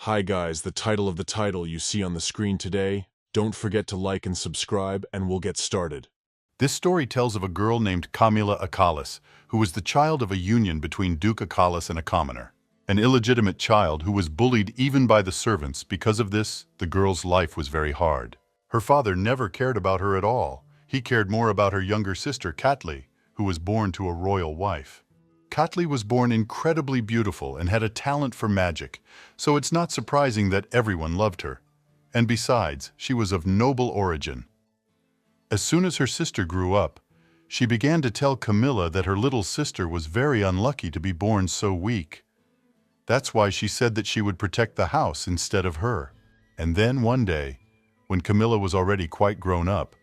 Hi guys, the title of the title you see on the screen today. Don't forget to like and subscribe, and we'll get started. This story tells of a girl named Camilla Acalis, who was the child of a union between Duke Acalis and a commoner. An illegitimate child who was bullied even by the servants. Because of this, the girl's life was very hard. Her father never cared about her at all. He cared more about her younger sister, Katli, who was born to a royal wife. Katli was born incredibly beautiful and had a talent for magic, so it's not surprising that everyone loved her. And besides, she was of noble origin. As soon as her sister grew up, she began to tell Camilla that her little sister was very unlucky to be born so weak. That's why she said that she would protect the house instead of her. And then one day, when Camilla was already quite grown up,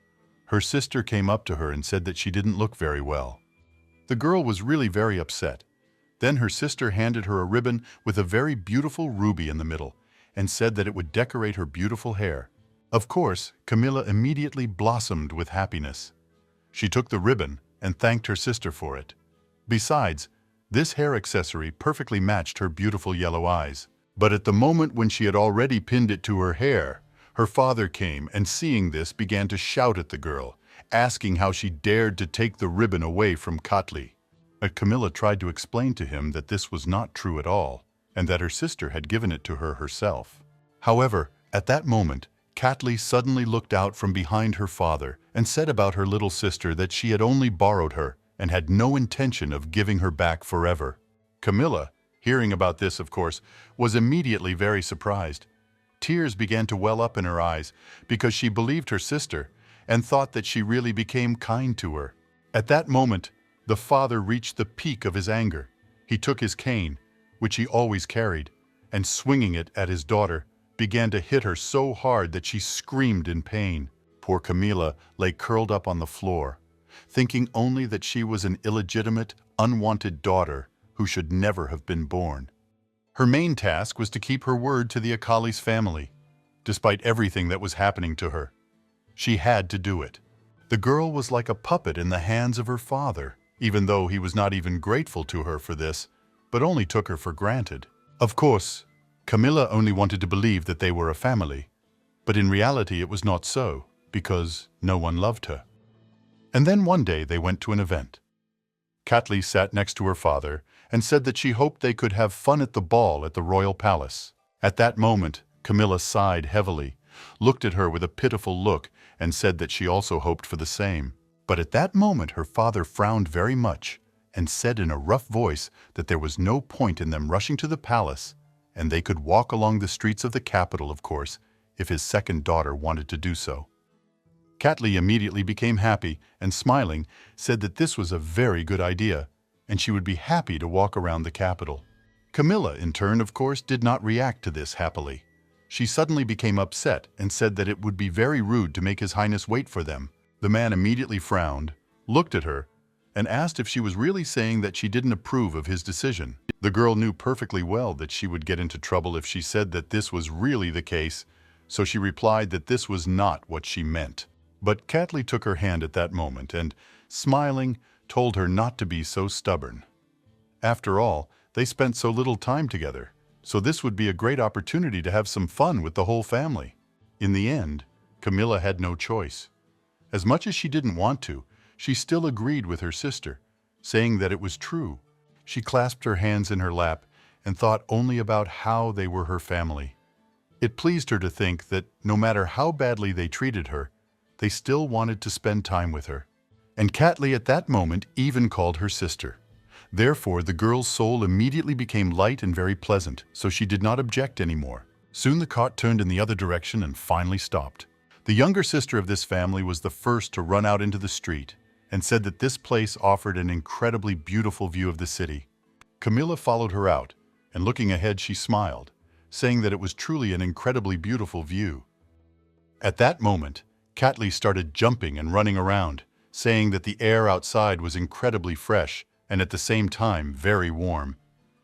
her sister came up to her and said that she didn't look very well. The girl was really very upset. Then her sister handed her a ribbon with a very beautiful ruby in the middle and said that it would decorate her beautiful hair. Of course, Camilla immediately blossomed with happiness. She took the ribbon and thanked her sister for it. Besides, this hair accessory perfectly matched her beautiful yellow eyes. But at the moment when she had already pinned it to her hair, her father came and seeing this began to shout at the girl, asking how she dared to take the ribbon away from Katli. But Camilla tried to explain to him that this was not true at all, and that her sister had given it to her herself. However, at that moment, Katli suddenly looked out from behind her father and said about her little sister that she had only borrowed her and had no intention of giving her back forever. Camilla, hearing about this, of course, was immediately very surprised. Tears began to well up in her eyes because she believed her sister and thought that she really became kind to her. At that moment, the father reached the peak of his anger. He took his cane, which he always carried, and swinging it at his daughter, began to hit her so hard that she screamed in pain. Poor Camilla lay curled up on the floor, thinking only that she was an illegitimate, unwanted daughter who should never have been born. Her main task was to keep her word to the Acalis family, despite everything that was happening to her. She had to do it. The girl was like a puppet in the hands of her father, even though he was not even grateful to her for this, but only took her for granted. Of course, Camilla only wanted to believe that they were a family, but in reality it was not so, because no one loved her. And then one day they went to an event. Katli sat next to her father and said that she hoped they could have fun at the ball at the royal palace. At that moment, Camilla sighed heavily, looked at her with a pitiful look, and said that she also hoped for the same. But at that moment her father frowned very much and said in a rough voice that there was no point in them rushing to the palace, and they could walk along the streets of the capital, of course, if his second daughter wanted to do so. Katli immediately became happy and, smiling, said that this was a very good idea, and she would be happy to walk around the capital. Camilla, in turn, of course, did not react to this happily. She suddenly became upset and said that it would be very rude to make His Highness wait for them. The man immediately frowned, looked at her, and asked if she was really saying that she didn't approve of his decision. The girl knew perfectly well that she would get into trouble if she said that this was really the case, so she replied that this was not what she meant. But Katli took her hand at that moment and, smiling, told her not to be so stubborn. After all, they spent so little time together, so this would be a great opportunity to have some fun with the whole family. In the end, Camilla had no choice. As much as she didn't want to, she still agreed with her sister, saying that it was true. She clasped her hands in her lap and thought only about how they were her family. It pleased her to think that no matter how badly they treated her, they still wanted to spend time with her. And Katli at that moment even called her sister. Therefore, the girl's soul immediately became light and very pleasant, so she did not object anymore. Soon the cart turned in the other direction and finally stopped. The younger sister of this family was the first to run out into the street and said that this place offered an incredibly beautiful view of the city. Camilla followed her out, and looking ahead she smiled, saying that it was truly an incredibly beautiful view. At that moment, Katli started jumping and running around, saying that the air outside was incredibly fresh and at the same time very warm.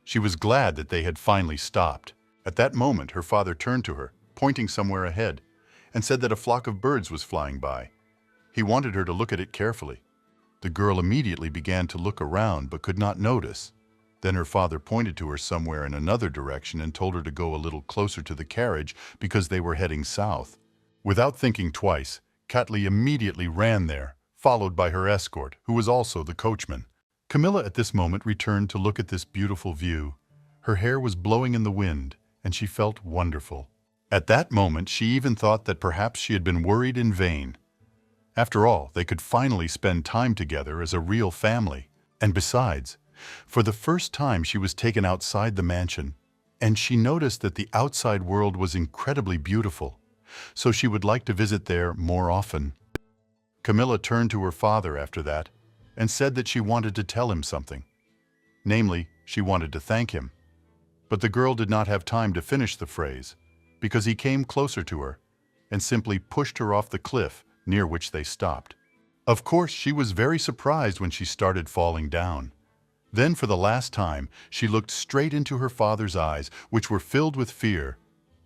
She was glad that they had finally stopped. At that moment, her father turned to her, pointing somewhere ahead, and said that a flock of birds was flying by. He wanted her to look at it carefully. The girl immediately began to look around but could not notice. Then her father pointed to her somewhere in another direction and told her to go a little closer to the carriage because they were heading south. Without thinking twice, Katli immediately ran there, followed by her escort, who was also the coachman. Camilla at this moment returned to look at this beautiful view. Her hair was blowing in the wind, and she felt wonderful. At that moment, she even thought that perhaps she had been worried in vain. After all, they could finally spend time together as a real family. And besides, for the first time she was taken outside the mansion, and she noticed that the outside world was incredibly beautiful, so she would like to visit there more often. Camilla turned to her father after that and said that she wanted to tell him something. Namely, she wanted to thank him. But the girl did not have time to finish the phrase, because he came closer to her and simply pushed her off the cliff near which they stopped. Of course, she was very surprised when she started falling down. Then, for the last time, she looked straight into her father's eyes, which were filled with fear,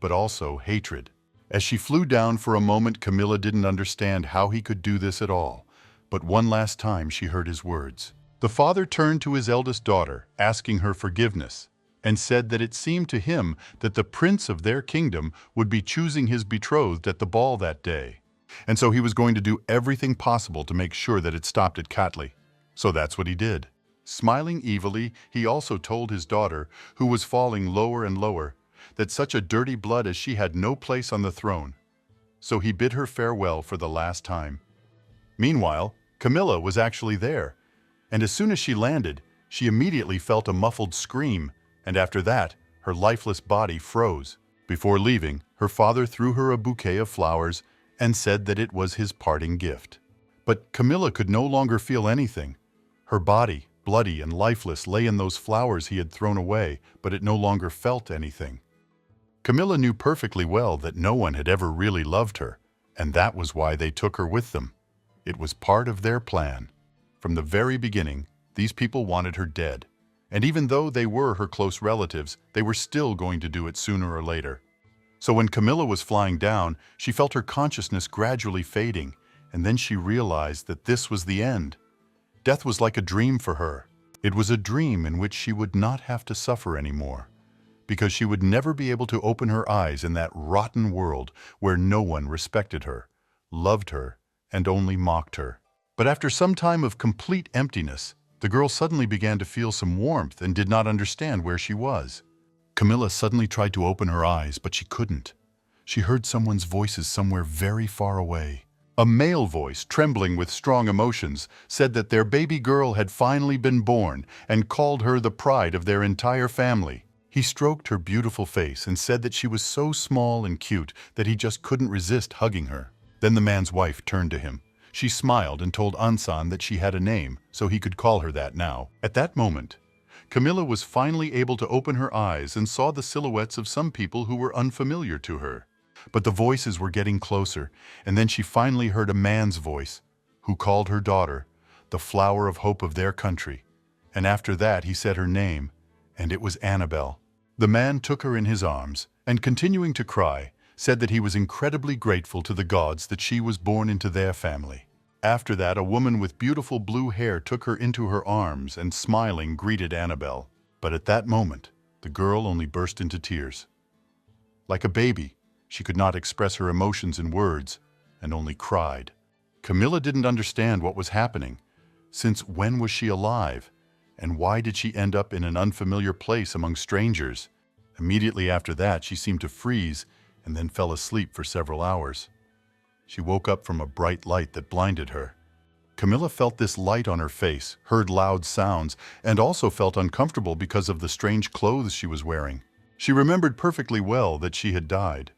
but also hatred. As she flew down for a moment, Camilla didn't understand how he could do this at all. But one last time she heard his words. The father turned to his eldest daughter, asking her forgiveness, and said that it seemed to him that the prince of their kingdom would be choosing his betrothed at the ball that day. And so he was going to do everything possible to make sure that it stopped at Katli. So that's what he did. Smiling evilly, he also told his daughter, who was falling lower and lower, that such a dirty blood as she had no place on the throne. So he bid her farewell for the last time. Meanwhile, Camilla was actually there, and as soon as she landed, she immediately felt a muffled scream, and after that, her lifeless body froze. Before leaving, her father threw her a bouquet of flowers and said that it was his parting gift. But Camilla could no longer feel anything. Her body, bloody and lifeless, lay in those flowers he had thrown away, but it no longer felt anything. Camilla knew perfectly well that no one had ever really loved her, and that was why they took her with them. It was part of their plan. From the very beginning, these people wanted her dead, and even though they were her close relatives, they were still going to do it sooner or later. So when Camilla was flying down, she felt her consciousness gradually fading, and then she realized that this was the end. Death was like a dream for her. It was a dream in which she would not have to suffer anymore, because she would never be able to open her eyes in that rotten world where no one respected her, loved her, and only mocked her. But after some time of complete emptiness, the girl suddenly began to feel some warmth and did not understand where she was. Camilla suddenly tried to open her eyes, but she couldn't. She heard someone's voices somewhere very far away. A male voice, trembling with strong emotions, said that their baby girl had finally been born and called her the pride of their entire family. He stroked her beautiful face and said that she was so small and cute that he just couldn't resist hugging her. Then the man's wife turned to him. She smiled and told Ansan that she had a name, so he could call her that now. At that moment, Camilla was finally able to open her eyes and saw the silhouettes of some people who were unfamiliar to her. But the voices were getting closer, and then she finally heard a man's voice, who called her daughter the flower of hope of their country. And after that he said her name, and it was Annabelle. The man took her in his arms, and continuing to cry, said that he was incredibly grateful to the gods that she was born into their family. After that, a woman with beautiful blue hair took her into her arms and smiling greeted Annabelle. But at that moment, the girl only burst into tears. Like a baby, she could not express her emotions in words and only cried. Camilla didn't understand what was happening, since when was she alive, and why did she end up in an unfamiliar place among strangers? Immediately after that, she seemed to freeze and then fell asleep for several hours. She woke up from a bright light that blinded her. Camilla felt this light on her face, heard loud sounds, and also felt uncomfortable because of the strange clothes she was wearing. She remembered perfectly well that she had died.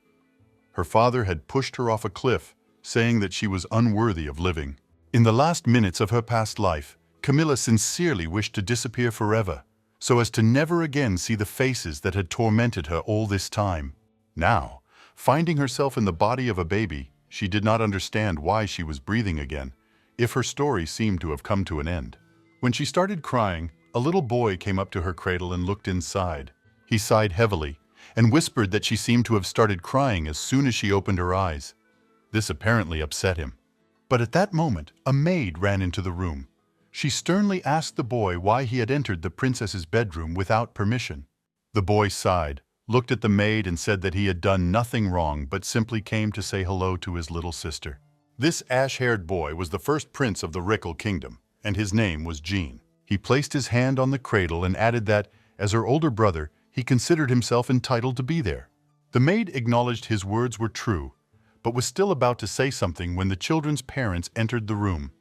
Her father had pushed her off a cliff, saying that she was unworthy of living. In the last minutes of her past life, Camilla sincerely wished to disappear forever, so as to never again see the faces that had tormented her all this time. Now, finding herself in the body of a baby, she did not understand why she was breathing again, if her story seemed to have come to an end. When she started crying, a little boy came up to her cradle and looked inside. He sighed heavily and whispered that she seemed to have started crying as soon as she opened her eyes. This apparently upset him. But at that moment, a maid ran into the room. She sternly asked the boy why he had entered the princess's bedroom without permission. The boy sighed, looked at the maid and said that he had done nothing wrong but simply came to say hello to his little sister. This ash-haired boy was the first prince of the Rickle kingdom, and his name was Jean. He placed his hand on the cradle and added that, as her older brother, he considered himself entitled to be there. The maid acknowledged his words were true, but was still about to say something when the children's parents entered the room.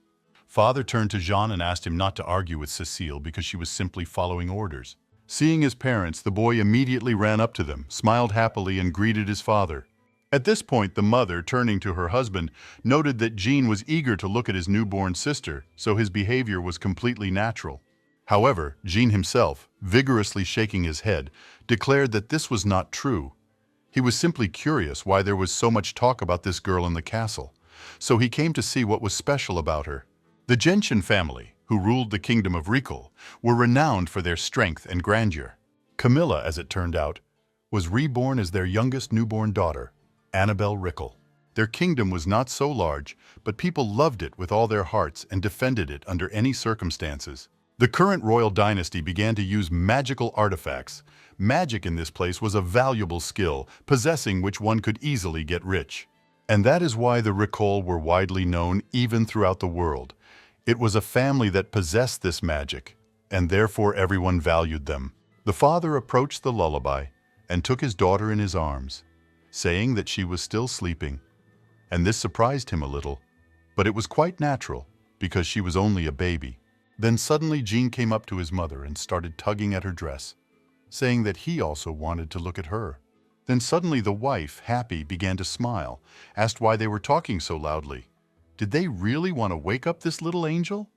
Father turned to Jean and asked him not to argue with Cécile because she was simply following orders. Seeing his parents, the boy immediately ran up to them, smiled happily, and greeted his father. At this point, the mother, turning to her husband, noted that Jean was eager to look at his newborn sister, so his behavior was completely natural. However, Jean himself, vigorously shaking his head, declared that this was not true. He was simply curious why there was so much talk about this girl in the castle, so he came to see what was special about her. The Gentian family, who ruled the kingdom of Rickle, were renowned for their strength and grandeur. Camilla, as it turned out, was reborn as their youngest newborn daughter, Annabelle Rickle. Their kingdom was not so large, but people loved it with all their hearts and defended it under any circumstances. The current royal dynasty began to use magical artifacts. Magic in this place was a valuable skill, possessing which one could easily get rich. And that is why the Rickle were widely known even throughout the world. It was a family that possessed this magic, and therefore everyone valued them. The father approached the lullaby and took his daughter in his arms, saying that she was still sleeping. And this surprised him a little, but it was quite natural because she was only a baby. Then suddenly Jean came up to his mother and started tugging at her dress, saying that he also wanted to look at her. Then suddenly the wife, happy, began to smile, asked why they were talking so loudly. Did they really want to wake up this little angel?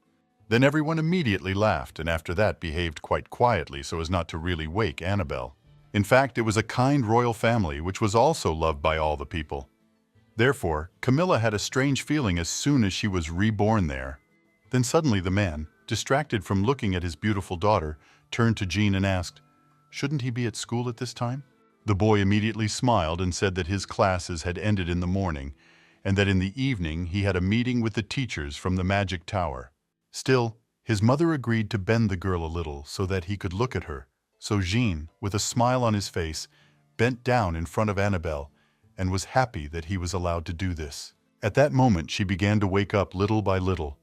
Then everyone immediately laughed and after that behaved quite quietly so as not to really wake Annabelle. In fact, it was a kind royal family which was also loved by all the people. Therefore, Camilla had a strange feeling as soon as she was reborn there. Then suddenly the man, distracted from looking at his beautiful daughter, turned to Jean and asked, "Shouldn't he be at school at this time?" The boy immediately smiled and said that his classes had ended in the morning, and that in the evening he had a meeting with the teachers from the magic tower. Still, his mother agreed to bend the girl a little so that he could look at her. So Jean, with a smile on his face, bent down in front of Annabelle and was happy that he was allowed to do this. At that moment, she began to wake up little by little,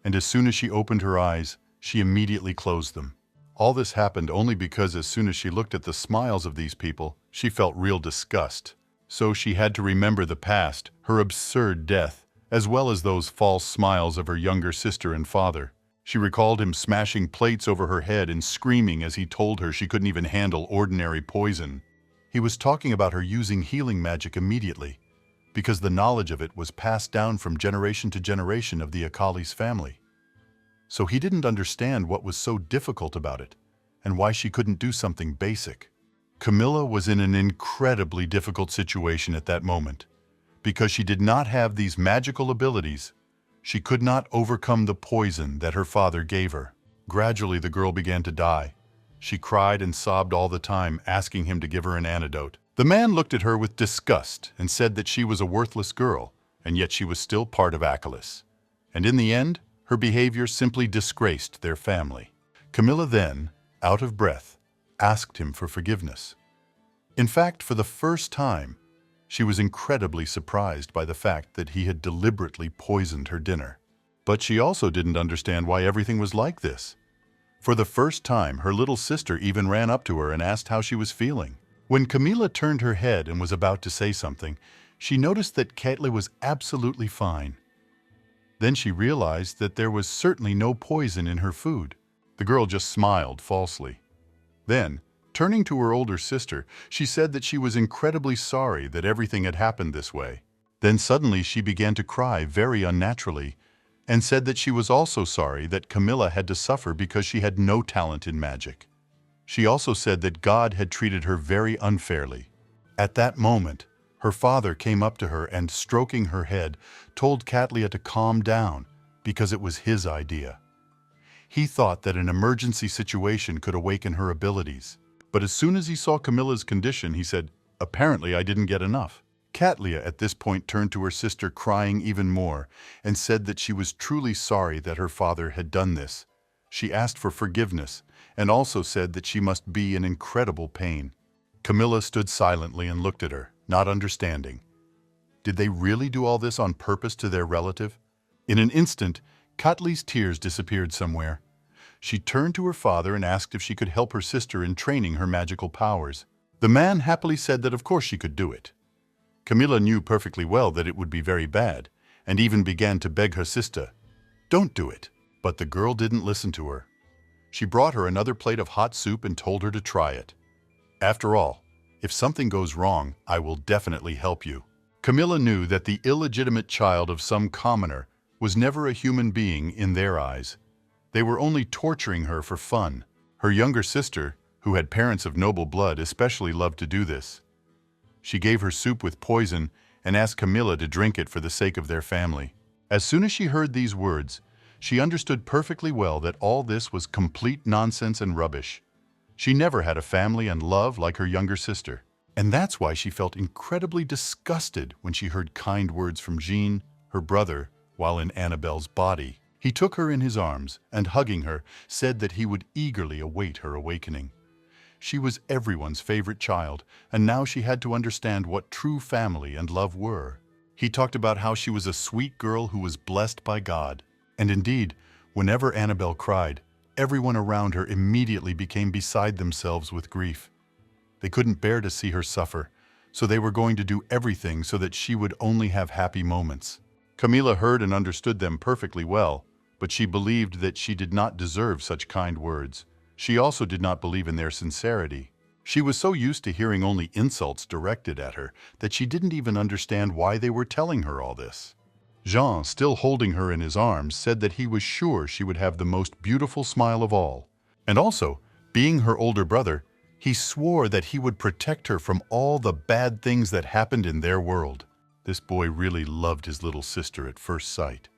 and as soon as she opened her eyes, she immediately closed them. All this happened only because as soon as she looked at the smiles of these people, she felt real disgust. So she had to remember the past, her absurd death, as well as those false smiles of her younger sister and father. She recalled him smashing plates over her head and screaming as he told her she couldn't even handle ordinary poison. He was talking about her using healing magic immediately, because the knowledge of it was passed down from generation to generation of the Akali's family. So he didn't understand what was so difficult about it, and why she couldn't do something basic. Camilla was in an incredibly difficult situation at that moment. Because she did not have these magical abilities, she could not overcome the poison that her father gave her. Gradually, the girl began to die. She cried and sobbed all the time, asking him to give her an antidote. The man looked at her with disgust and said that she was a worthless girl, and yet she was still part of Akalis. And in the end, her behavior simply disgraced their family. Camilla then, out of breath, asked him for forgiveness. In fact, for the first time, she was incredibly surprised by the fact that he had deliberately poisoned her dinner. But she also didn't understand why everything was like this. For the first time, her little sister even ran up to her and asked how she was feeling. When Camilla turned her head and was about to say something, she noticed that Caitlin was absolutely fine. Then she realized that there was certainly no poison in her food. The girl just smiled falsely. Then, turning to her older sister, she said that she was incredibly sorry that everything had happened this way. Then suddenly she began to cry very unnaturally and said that she was also sorry that Camilla had to suffer because she had no talent in magic. She also said that God had treated her very unfairly. At that moment, her father came up to her and, stroking her head, told Katlia to calm down because it was his idea. He thought that an emergency situation could awaken her abilities. But as soon as he saw Camilla's condition, he said, "Apparently I didn't get enough." Katlia at this point turned to her sister crying even more and said that she was truly sorry that her father had done this. She asked for forgiveness and also said that she must be in incredible pain. Camilla stood silently and looked at her, not understanding. Did they really do all this on purpose to their relative? In an instant, Katli's tears disappeared somewhere. She turned to her father and asked if she could help her sister in training her magical powers. The man happily said that of course she could do it. Camilla knew perfectly well that it would be very bad, and even began to beg her sister, "Don't do it." But the girl didn't listen to her. She brought her another plate of hot soup and told her to try it. "After all, if something goes wrong, I will definitely help you." Camilla knew that the illegitimate child of some commoner was never a human being in their eyes. They were only torturing her for fun. Her younger sister, who had parents of noble blood, especially loved to do this. She gave her soup with poison and asked Camilla to drink it for the sake of their family. As soon as she heard these words, she understood perfectly well that all this was complete nonsense and rubbish. She never had a family and love like her younger sister. And that's why she felt incredibly disgusted when she heard kind words from Jean, her brother, while in Annabelle's body. He took her in his arms and, hugging her, said that he would eagerly await her awakening. She was everyone's favorite child, and now she had to understand what true family and love were. He talked about how she was a sweet girl who was blessed by God. And indeed, whenever Annabelle cried, everyone around her immediately became beside themselves with grief. They couldn't bear to see her suffer, so they were going to do everything so that she would only have happy moments. Camilla heard and understood them perfectly well, but she believed that she did not deserve such kind words. She also did not believe in their sincerity. She was so used to hearing only insults directed at her that she didn't even understand why they were telling her all this. Jean, still holding her in his arms, said that he was sure she would have the most beautiful smile of all. And also, being her older brother, he swore that he would protect her from all the bad things that happened in their world. This boy really loved his little sister at first sight.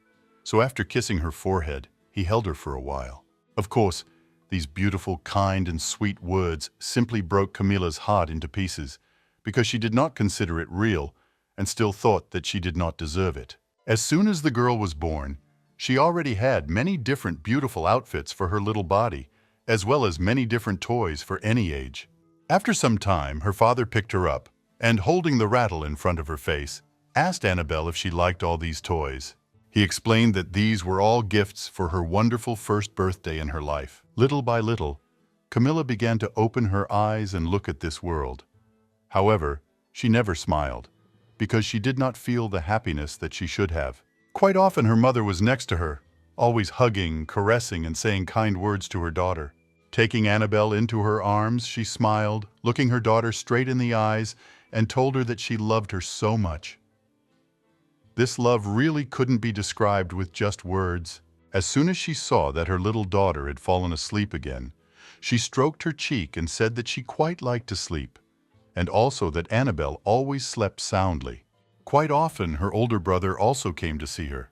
So after kissing her forehead, he held her for a while. Of course, these beautiful, kind, and sweet words simply broke Camilla's heart into pieces, because she did not consider it real and still thought that she did not deserve it. As soon as the girl was born, she already had many different beautiful outfits for her little body, as well as many different toys for any age. After some time, her father picked her up and, holding the rattle in front of her face, asked Annabelle if she liked all these toys. He explained that these were all gifts for her wonderful first birthday in her life. Little by little, Camilla began to open her eyes and look at this world. However, she never smiled, because she did not feel the happiness that she should have. Quite often her mother was next to her, always hugging, caressing, and saying kind words to her daughter. Taking Annabelle into her arms, she smiled, looking her daughter straight in the eyes, and told her that she loved her so much. This love really couldn't be described with just words. As soon as she saw that her little daughter had fallen asleep again, she stroked her cheek and said that she quite liked to sleep, and also that Annabelle always slept soundly. Quite often, her older brother also came to see her.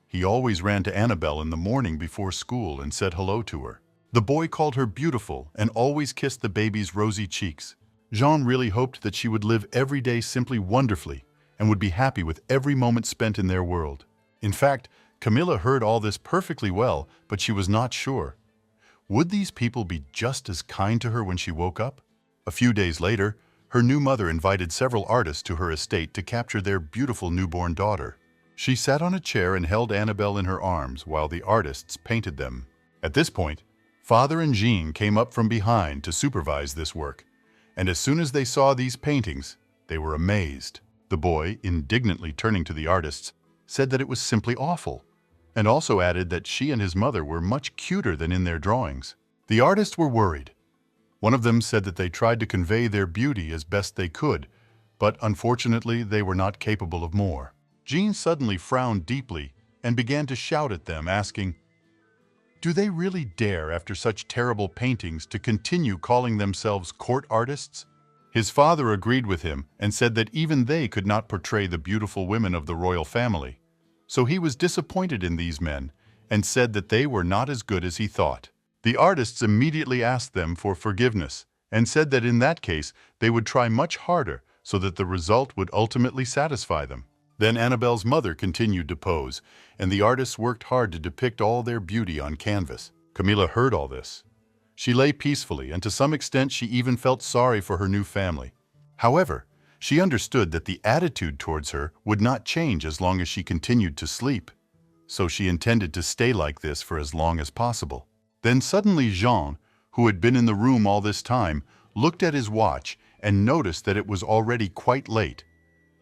He always ran to Annabelle in the morning before school and said hello to her. The boy called her beautiful and always kissed the baby's rosy cheeks. Jean really hoped that she would live every day simply wonderfully and would be happy with every moment spent in their world. In fact, Camilla heard all this perfectly well, but she was not sure. Would these people be just as kind to her when she woke up? A few days later, her new mother invited several artists to her estate to capture their beautiful newborn daughter. She sat on a chair and held Annabelle in her arms while the artists painted them. At this point, Father and Jean came up from behind to supervise this work, and as soon as they saw these paintings, they were amazed. The boy, indignantly turning to the artists, said that it was simply awful, and also added that she and his mother were much cuter than in their drawings. The artists were worried. One of them said that they tried to convey their beauty as best they could, but unfortunately they were not capable of more. Jean suddenly frowned deeply and began to shout at them, asking, "Do they really dare, after such terrible paintings, to continue calling themselves court artists?" His father agreed with him and said that even they could not portray the beautiful women of the royal family. So he was disappointed in these men and said that they were not as good as he thought. The artists immediately asked them for forgiveness and said that in that case they would try much harder so that the result would ultimately satisfy them. Then Annabelle's mother continued to pose, and the artists worked hard to depict all their beauty on canvas. Camilla heard all this. She lay peacefully, and to some extent she even felt sorry for her new family. However, she understood that the attitude towards her would not change as long as she continued to sleep, so she intended to stay like this for as long as possible. Then suddenly Jean, who had been in the room all this time, looked at his watch and noticed that it was already quite late.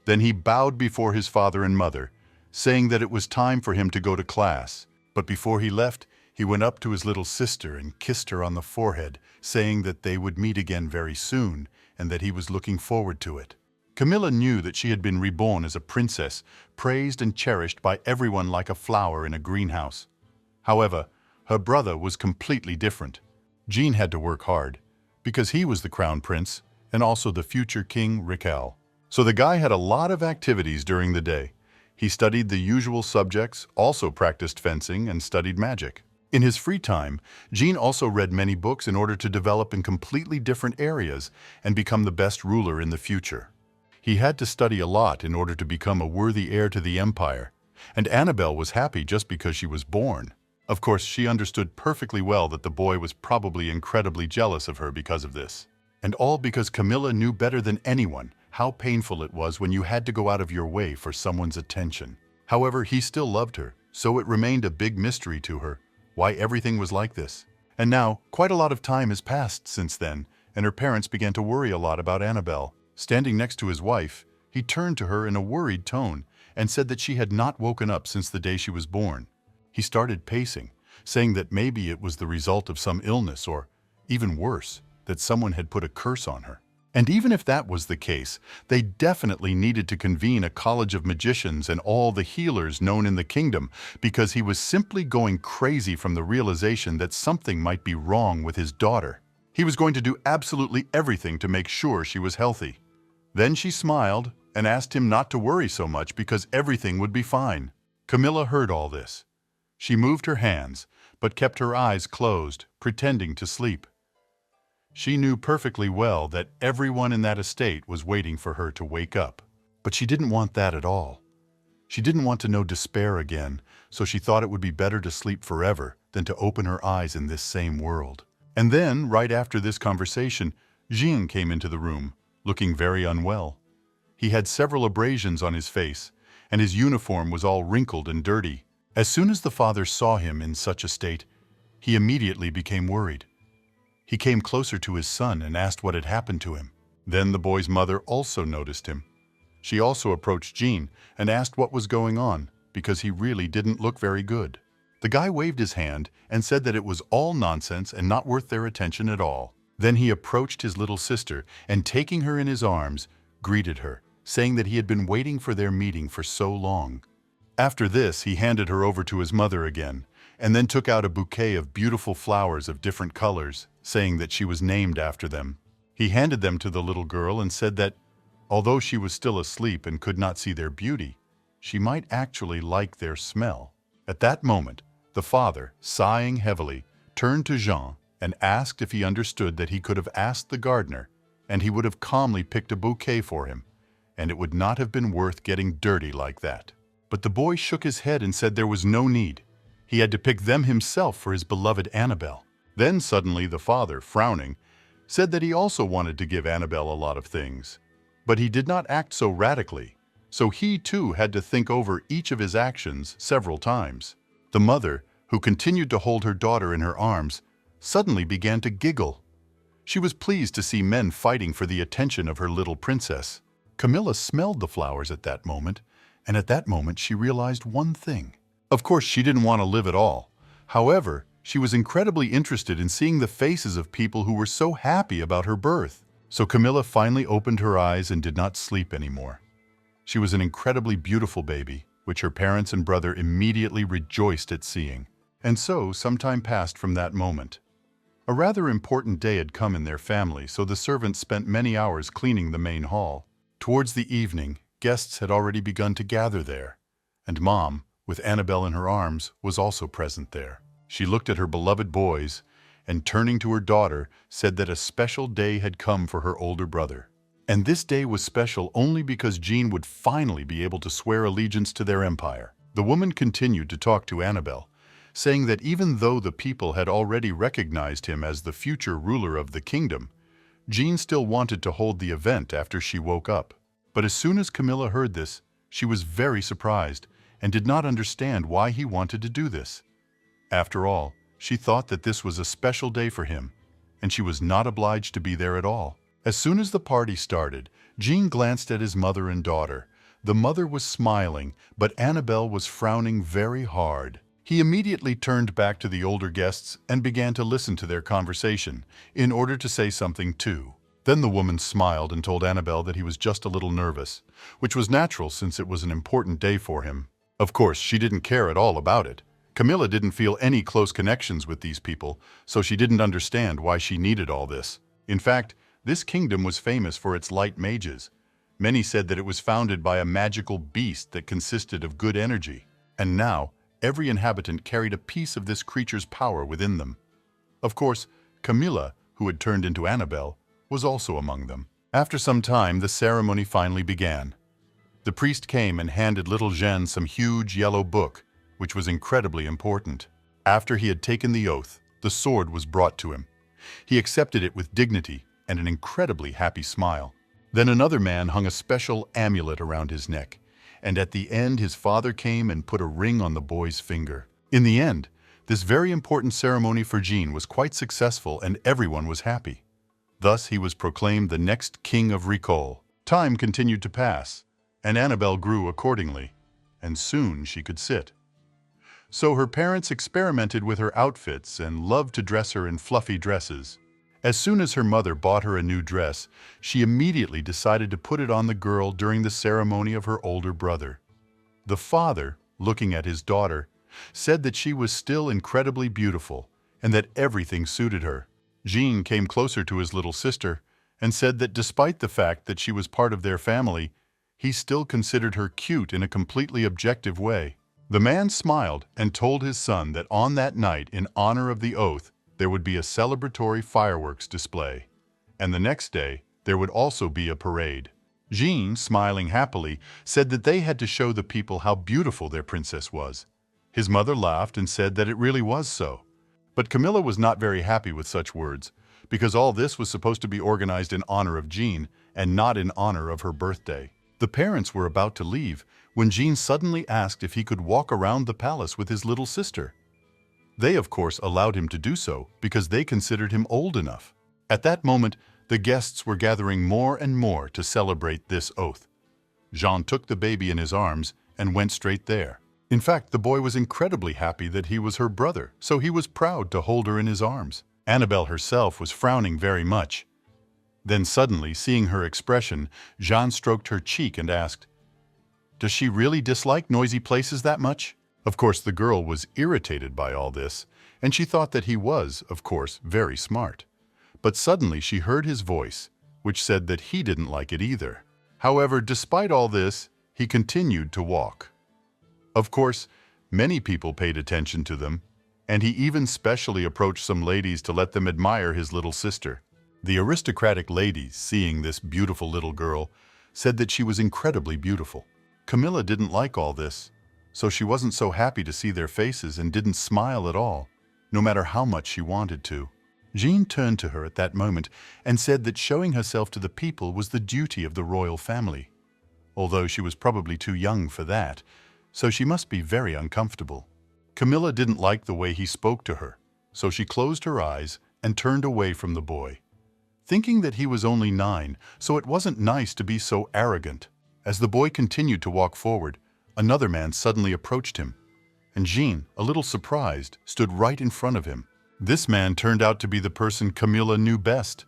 Then he bowed before his father and mother, saying that it was time for him to go to class. But before he left, he went up to his little sister and kissed her on the forehead, saying that they would meet again very soon and that he was looking forward to it. Camilla knew that she had been reborn as a princess, praised and cherished by everyone like a flower in a greenhouse. However, her brother was completely different. Jean had to work hard, because he was the crown prince and also the future King Reborn. So the guy had a lot of activities during the day. He studied the usual subjects, also practiced fencing, and studied magic. In his free time, Jean also read many books in order to develop in completely different areas and become the best ruler in the future. He had to study a lot in order to become a worthy heir to the empire, and Annabelle was happy just because she was born. Of course, she understood perfectly well that the boy was probably incredibly jealous of her because of this. And all because Camilla knew better than anyone how painful it was when you had to go out of your way for someone's attention. However, he still loved her, so it remained a big mystery to her why everything was like this. And now, quite a lot of time has passed since then, and her parents began to worry a lot about Annabelle. Standing next to his wife, he turned to her in a worried tone and said that she had not woken up since the day she was born. He started pacing, saying that maybe it was the result of some illness or, even worse, that someone had put a curse on her. And even if that was the case, they definitely needed to convene a college of magicians and all the healers known in the kingdom, because he was simply going crazy from the realization that something might be wrong with his daughter. He was going to do absolutely everything to make sure she was healthy. Then she smiled and asked him not to worry so much because everything would be fine. Camilla heard all this. She moved her hands, but kept her eyes closed, pretending to sleep. She knew perfectly well that everyone in that estate was waiting for her to wake up. But she didn't want that at all. She didn't want to know despair again, so she thought it would be better to sleep forever than to open her eyes in this same world. And then, right after this conversation, Jean came into the room, looking very unwell. He had several abrasions on his face, and his uniform was all wrinkled and dirty. As soon as the father saw him in such a state, he immediately became worried. He came closer to his son and asked what had happened to him. Then the boy's mother also noticed him. She also approached Jean and asked what was going on, because he really didn't look very good. The guy waved his hand and said that it was all nonsense and not worth their attention at all. Then he approached his little sister and, taking her in his arms, greeted her, saying that he had been waiting for their meeting for so long. After this, he handed her over to his mother again, and then took out a bouquet of beautiful flowers of different colors, saying that she was named after them. He handed them to the little girl and said that, although she was still asleep and could not see their beauty, she might actually like their smell. At that moment, the father, sighing heavily, turned to Jean and asked if he understood that he could have asked the gardener, and he would have calmly picked a bouquet for him, and it would not have been worth getting dirty like that. But the boy shook his head and said there was no need. He had to pick them himself for his beloved Annabelle. Then suddenly the father, frowning, said that he also wanted to give Annabelle a lot of things. But he did not act so radically, so he too had to think over each of his actions several times. The mother, who continued to hold her daughter in her arms, suddenly began to giggle. She was pleased to see men fighting for the attention of her little princess. Camilla smelled the flowers at that moment, and at that moment she realized one thing. Of course, she didn't want to live at all. However, she was incredibly interested in seeing the faces of people who were so happy about her birth. So Camilla finally opened her eyes and did not sleep anymore. She was an incredibly beautiful baby, which her parents and brother immediately rejoiced at seeing. And so, some time passed from that moment. A rather important day had come in their family, so the servants spent many hours cleaning the main hall. Towards the evening, guests had already begun to gather there, and Mom, with Annabelle in her arms, was also present there. She looked at her beloved boys, and turning to her daughter, said that a special day had come for her older brother. And this day was special only because Jean would finally be able to swear allegiance to their empire. The woman continued to talk to Annabelle, saying that even though the people had already recognized him as the future ruler of the kingdom, Jean still wanted to hold the event after she woke up. But as soon as Camilla heard this, she was very surprised and did not understand why he wanted to do this. After all, she thought that this was a special day for him, and she was not obliged to be there at all. As soon as the party started, Jean glanced at his mother and daughter. The mother was smiling, but Annabelle was frowning very hard. He immediately turned back to the older guests and began to listen to their conversation, in order to say something too. Then the woman smiled and told Annabelle that he was just a little nervous, which was natural since it was an important day for him. Of course, she didn't care at all about it. Camilla didn't feel any close connections with these people, so she didn't understand why she needed all this. In fact, this kingdom was famous for its light mages. Many said that it was founded by a magical beast that consisted of good energy, and now every inhabitant carried a piece of this creature's power within them. Of course, Camilla, who had turned into Annabelle, was also among them. After some time, the ceremony finally began. The priest came and handed little Jeanne some huge yellow book, which was incredibly important. After he had taken the oath, the sword was brought to him. He accepted it with dignity and an incredibly happy smile. Then another man hung a special amulet around his neck, and at the end his father came and put a ring on the boy's finger. In the end, this very important ceremony for Jean was quite successful and everyone was happy. Thus he was proclaimed the next king of Recall. Time continued to pass, and Annabelle grew accordingly, and soon she could sit. So her parents experimented with her outfits and loved to dress her in fluffy dresses. As soon as her mother bought her a new dress, she immediately decided to put it on the girl during the ceremony of her older brother. The father, looking at his daughter, said that she was still incredibly beautiful and that everything suited her. Jean came closer to his little sister and said that despite the fact that she was part of their family, he still considered her cute in a completely objective way. The man smiled and told his son that on that night, in honor of the oath, there would be a celebratory fireworks display, and the next day there would also be a parade. Jean, smiling happily, said that they had to show the people how beautiful their princess was. His mother laughed and said that it really was so. But Camilla was not very happy with such words, because all this was supposed to be organized in honor of Jean and not in honor of her birthday. The parents were about to leave when Jean suddenly asked if he could walk around the palace with his little sister. They, of course, allowed him to do so because they considered him old enough. At that moment, the guests were gathering more and more to celebrate this oath. Jean took the baby in his arms and went straight there. In fact, the boy was incredibly happy that he was her brother, so he was proud to hold her in his arms. Annabelle herself was frowning very much. Then suddenly, seeing her expression, Jean stroked her cheek and asked, "Does she really dislike noisy places that much?" Of course, the girl was irritated by all this, and she thought that he was, of course, very smart. But suddenly she heard his voice, which said that he didn't like it either. However, despite all this, he continued to walk. Of course, many people paid attention to them, and he even specially approached some ladies to let them admire his little sister. The aristocratic ladies, seeing this beautiful little girl, said that she was incredibly beautiful. Camilla didn't like all this, so she wasn't so happy to see their faces and didn't smile at all, no matter how much she wanted to. Jean turned to her at that moment and said that showing herself to the people was the duty of the royal family, although she was probably too young for that, so she must be very uncomfortable. Camilla didn't like the way he spoke to her, so she closed her eyes and turned away from the boy, thinking that he was only 9, so it wasn't nice to be so arrogant. As the boy continued to walk forward, another man suddenly approached him, and Jean, a little surprised, stood right in front of him. This man turned out to be the person Camilla knew best.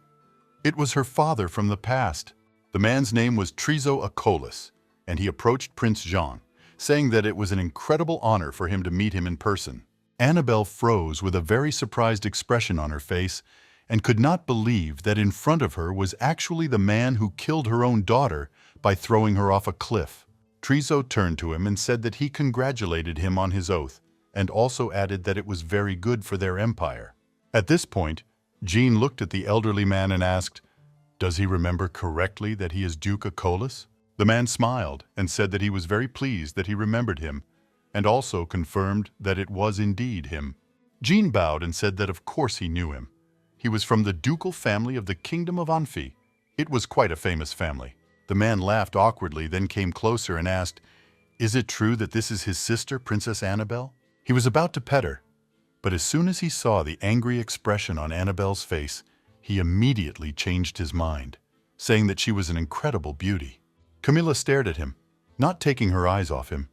It was her father from the past. The man's name was Trezo Acolis, and he approached Prince Jean, saying that it was an incredible honor for him to meet him in person. Annabelle froze with a very surprised expression on her face and could not believe that in front of her was actually the man who killed her own daughter by throwing her off a cliff. Trezo turned to him and said that he congratulated him on his oath, and also added that it was very good for their empire. At this point, Jean looked at the elderly man and asked, Does he remember correctly that he is Duke Acolis? The man smiled and said that he was very pleased that he remembered him, and also confirmed that it was indeed him. Jean bowed and said that of course he knew him. He was from the ducal family of the Kingdom of Anfi. It was quite a famous family. The man laughed awkwardly, then came closer and asked, "Is it true that this is his sister, Princess Annabelle?" He was about to pet her, but as soon as he saw the angry expression on Annabelle's face, he immediately changed his mind, saying that she was an incredible beauty. Camilla stared at him, not taking her eyes off him.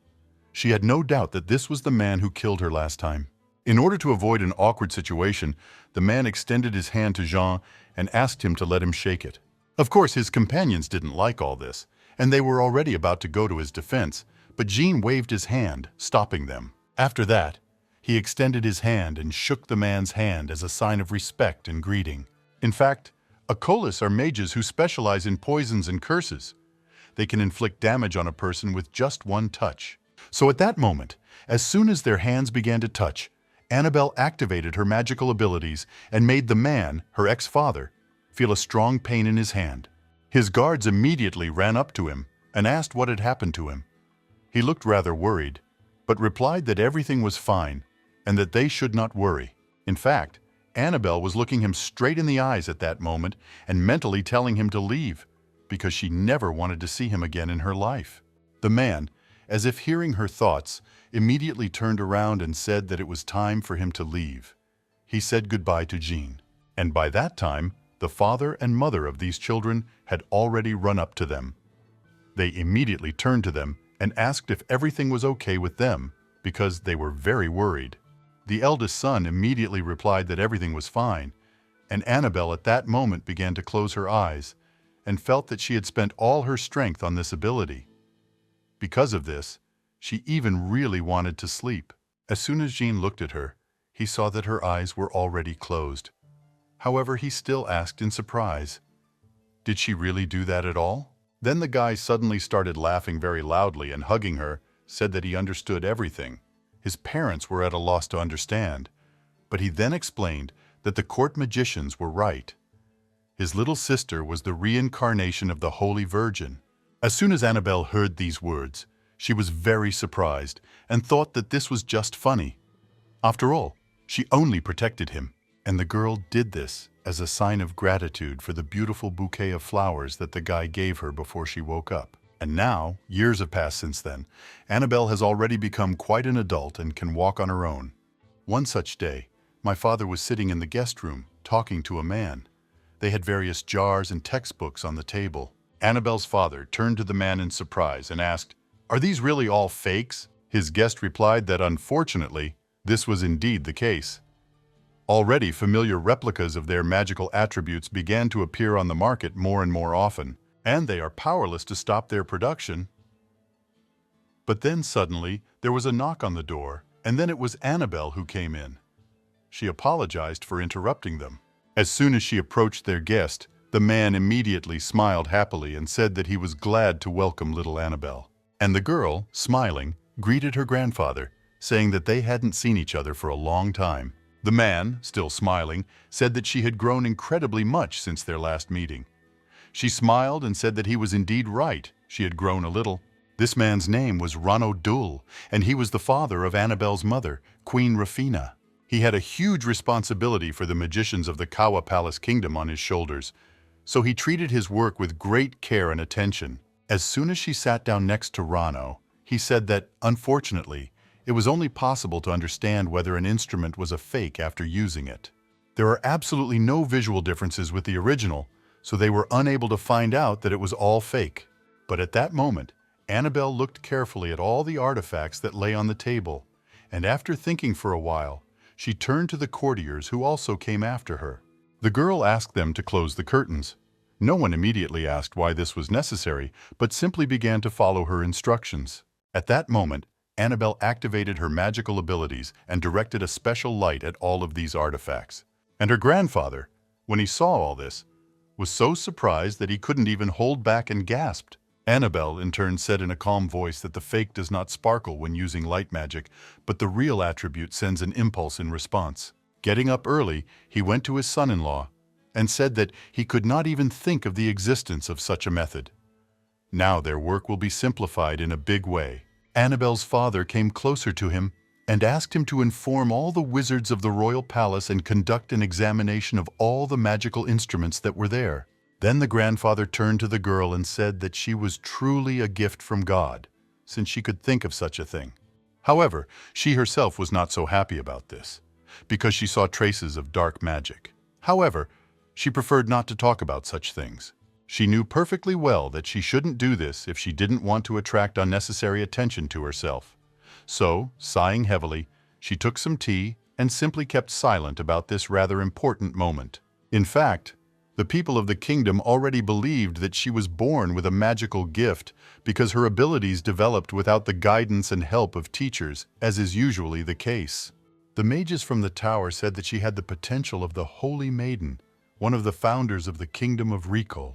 She had no doubt that this was the man who killed her last time. In order to avoid an awkward situation, the man extended his hand to Jean and asked him to let him shake it. Of course, his companions didn't like all this, and they were already about to go to his defense, but Jean waved his hand, stopping them. After that, he extended his hand and shook the man's hand as a sign of respect and greeting. In fact, Acolis are mages who specialize in poisons and curses. They can inflict damage on a person with just one touch. So at that moment, as soon as their hands began to touch, Annabelle activated her magical abilities and made the man, her ex-father, feel a strong pain in his hand. His guards immediately ran up to him and asked what had happened to him. He looked rather worried, but replied that everything was fine and that they should not worry. In fact, Annabelle was looking him straight in the eyes at that moment and mentally telling him to leave, because she never wanted to see him again in her life. The man, as if hearing her thoughts, immediately turned around and said that it was time for him to leave. He said goodbye to Jean, and by that time, the father and mother of these children had already run up to them. They immediately turned to them and asked if everything was okay with them, because they were very worried. The eldest son immediately replied that everything was fine, and Annabelle at that moment began to close her eyes and felt that she had spent all her strength on this ability. Because of this, she even really wanted to sleep. As soon as Jean looked at her, he saw that her eyes were already closed. However, he still asked in surprise, "Did she really do that at all?" Then the guy suddenly started laughing very loudly and hugging her, said that he understood everything. His parents were at a loss to understand, but he then explained that the court magicians were right. His little sister was the reincarnation of the Holy Virgin. As soon as Annabelle heard these words, she was very surprised and thought that this was just funny. After all, she only protected him, and the girl did this as a sign of gratitude for the beautiful bouquet of flowers that the guy gave her before she woke up. And now, years have passed since then, Annabelle has already become quite an adult and can walk on her own. One such day, my father was sitting in the guest room, talking to a man. They had various jars and textbooks on the table. Annabelle's father turned to the man in surprise and asked, "Are these really all fakes?" His guest replied that unfortunately, this was indeed the case. Already familiar replicas of their magical attributes began to appear on the market more and more often, and they are powerless to stop their production. But then suddenly, there was a knock on the door, and then it was Annabelle who came in. She apologized for interrupting them. As soon as she approached their guest, the man immediately smiled happily and said that he was glad to welcome little Annabelle. And the girl, smiling, greeted her grandfather, saying that they hadn't seen each other for a long time. The man, still smiling, said that she had grown incredibly much since their last meeting. She smiled and said that he was indeed right. She had grown a little. This man's name was Rano Dul, and he was the father of Annabelle's mother, Queen Rafina. He had a huge responsibility for the magicians of the Kawa Palace Kingdom on his shoulders, so he treated his work with great care and attention. As soon as she sat down next to Rano, he said that, unfortunately, it was only possible to understand whether an instrument was a fake after using it. There are absolutely no visual differences with the original, so they were unable to find out that it was all fake. But at that moment, Annabelle looked carefully at all the artifacts that lay on the table, and after thinking for a while, she turned to the courtiers who also came after her. The girl asked them to close the curtains. No one immediately asked why this was necessary, but simply began to follow her instructions. At that moment, Annabelle activated her magical abilities and directed a special light at all of these artifacts. And her grandfather, when he saw all this, was so surprised that he couldn't even hold back and gasped. Annabelle, in turn, said in a calm voice that the fake does not sparkle when using light magic, but the real attribute sends an impulse in response. Getting up early, he went to his son-in-law, and said that he could not even think of the existence of such a method. Now their work will be simplified in a big way. Annabelle's father came closer to him and asked him to inform all the wizards of the royal palace and conduct an examination of all the magical instruments that were there. Then the grandfather turned to the girl and said that she was truly a gift from God, since she could think of such a thing. However, she herself was not so happy about this, because she saw traces of dark magic. However, she preferred not to talk about such things. She knew perfectly well that she shouldn't do this if she didn't want to attract unnecessary attention to herself. So, sighing heavily, she took some tea and simply kept silent about this rather important moment. In fact, the people of the kingdom already believed that she was born with a magical gift because her abilities developed without the guidance and help of teachers, as is usually the case. The mages from the tower said that she had the potential of the Holy Maiden, one of the founders of the kingdom of Reborn.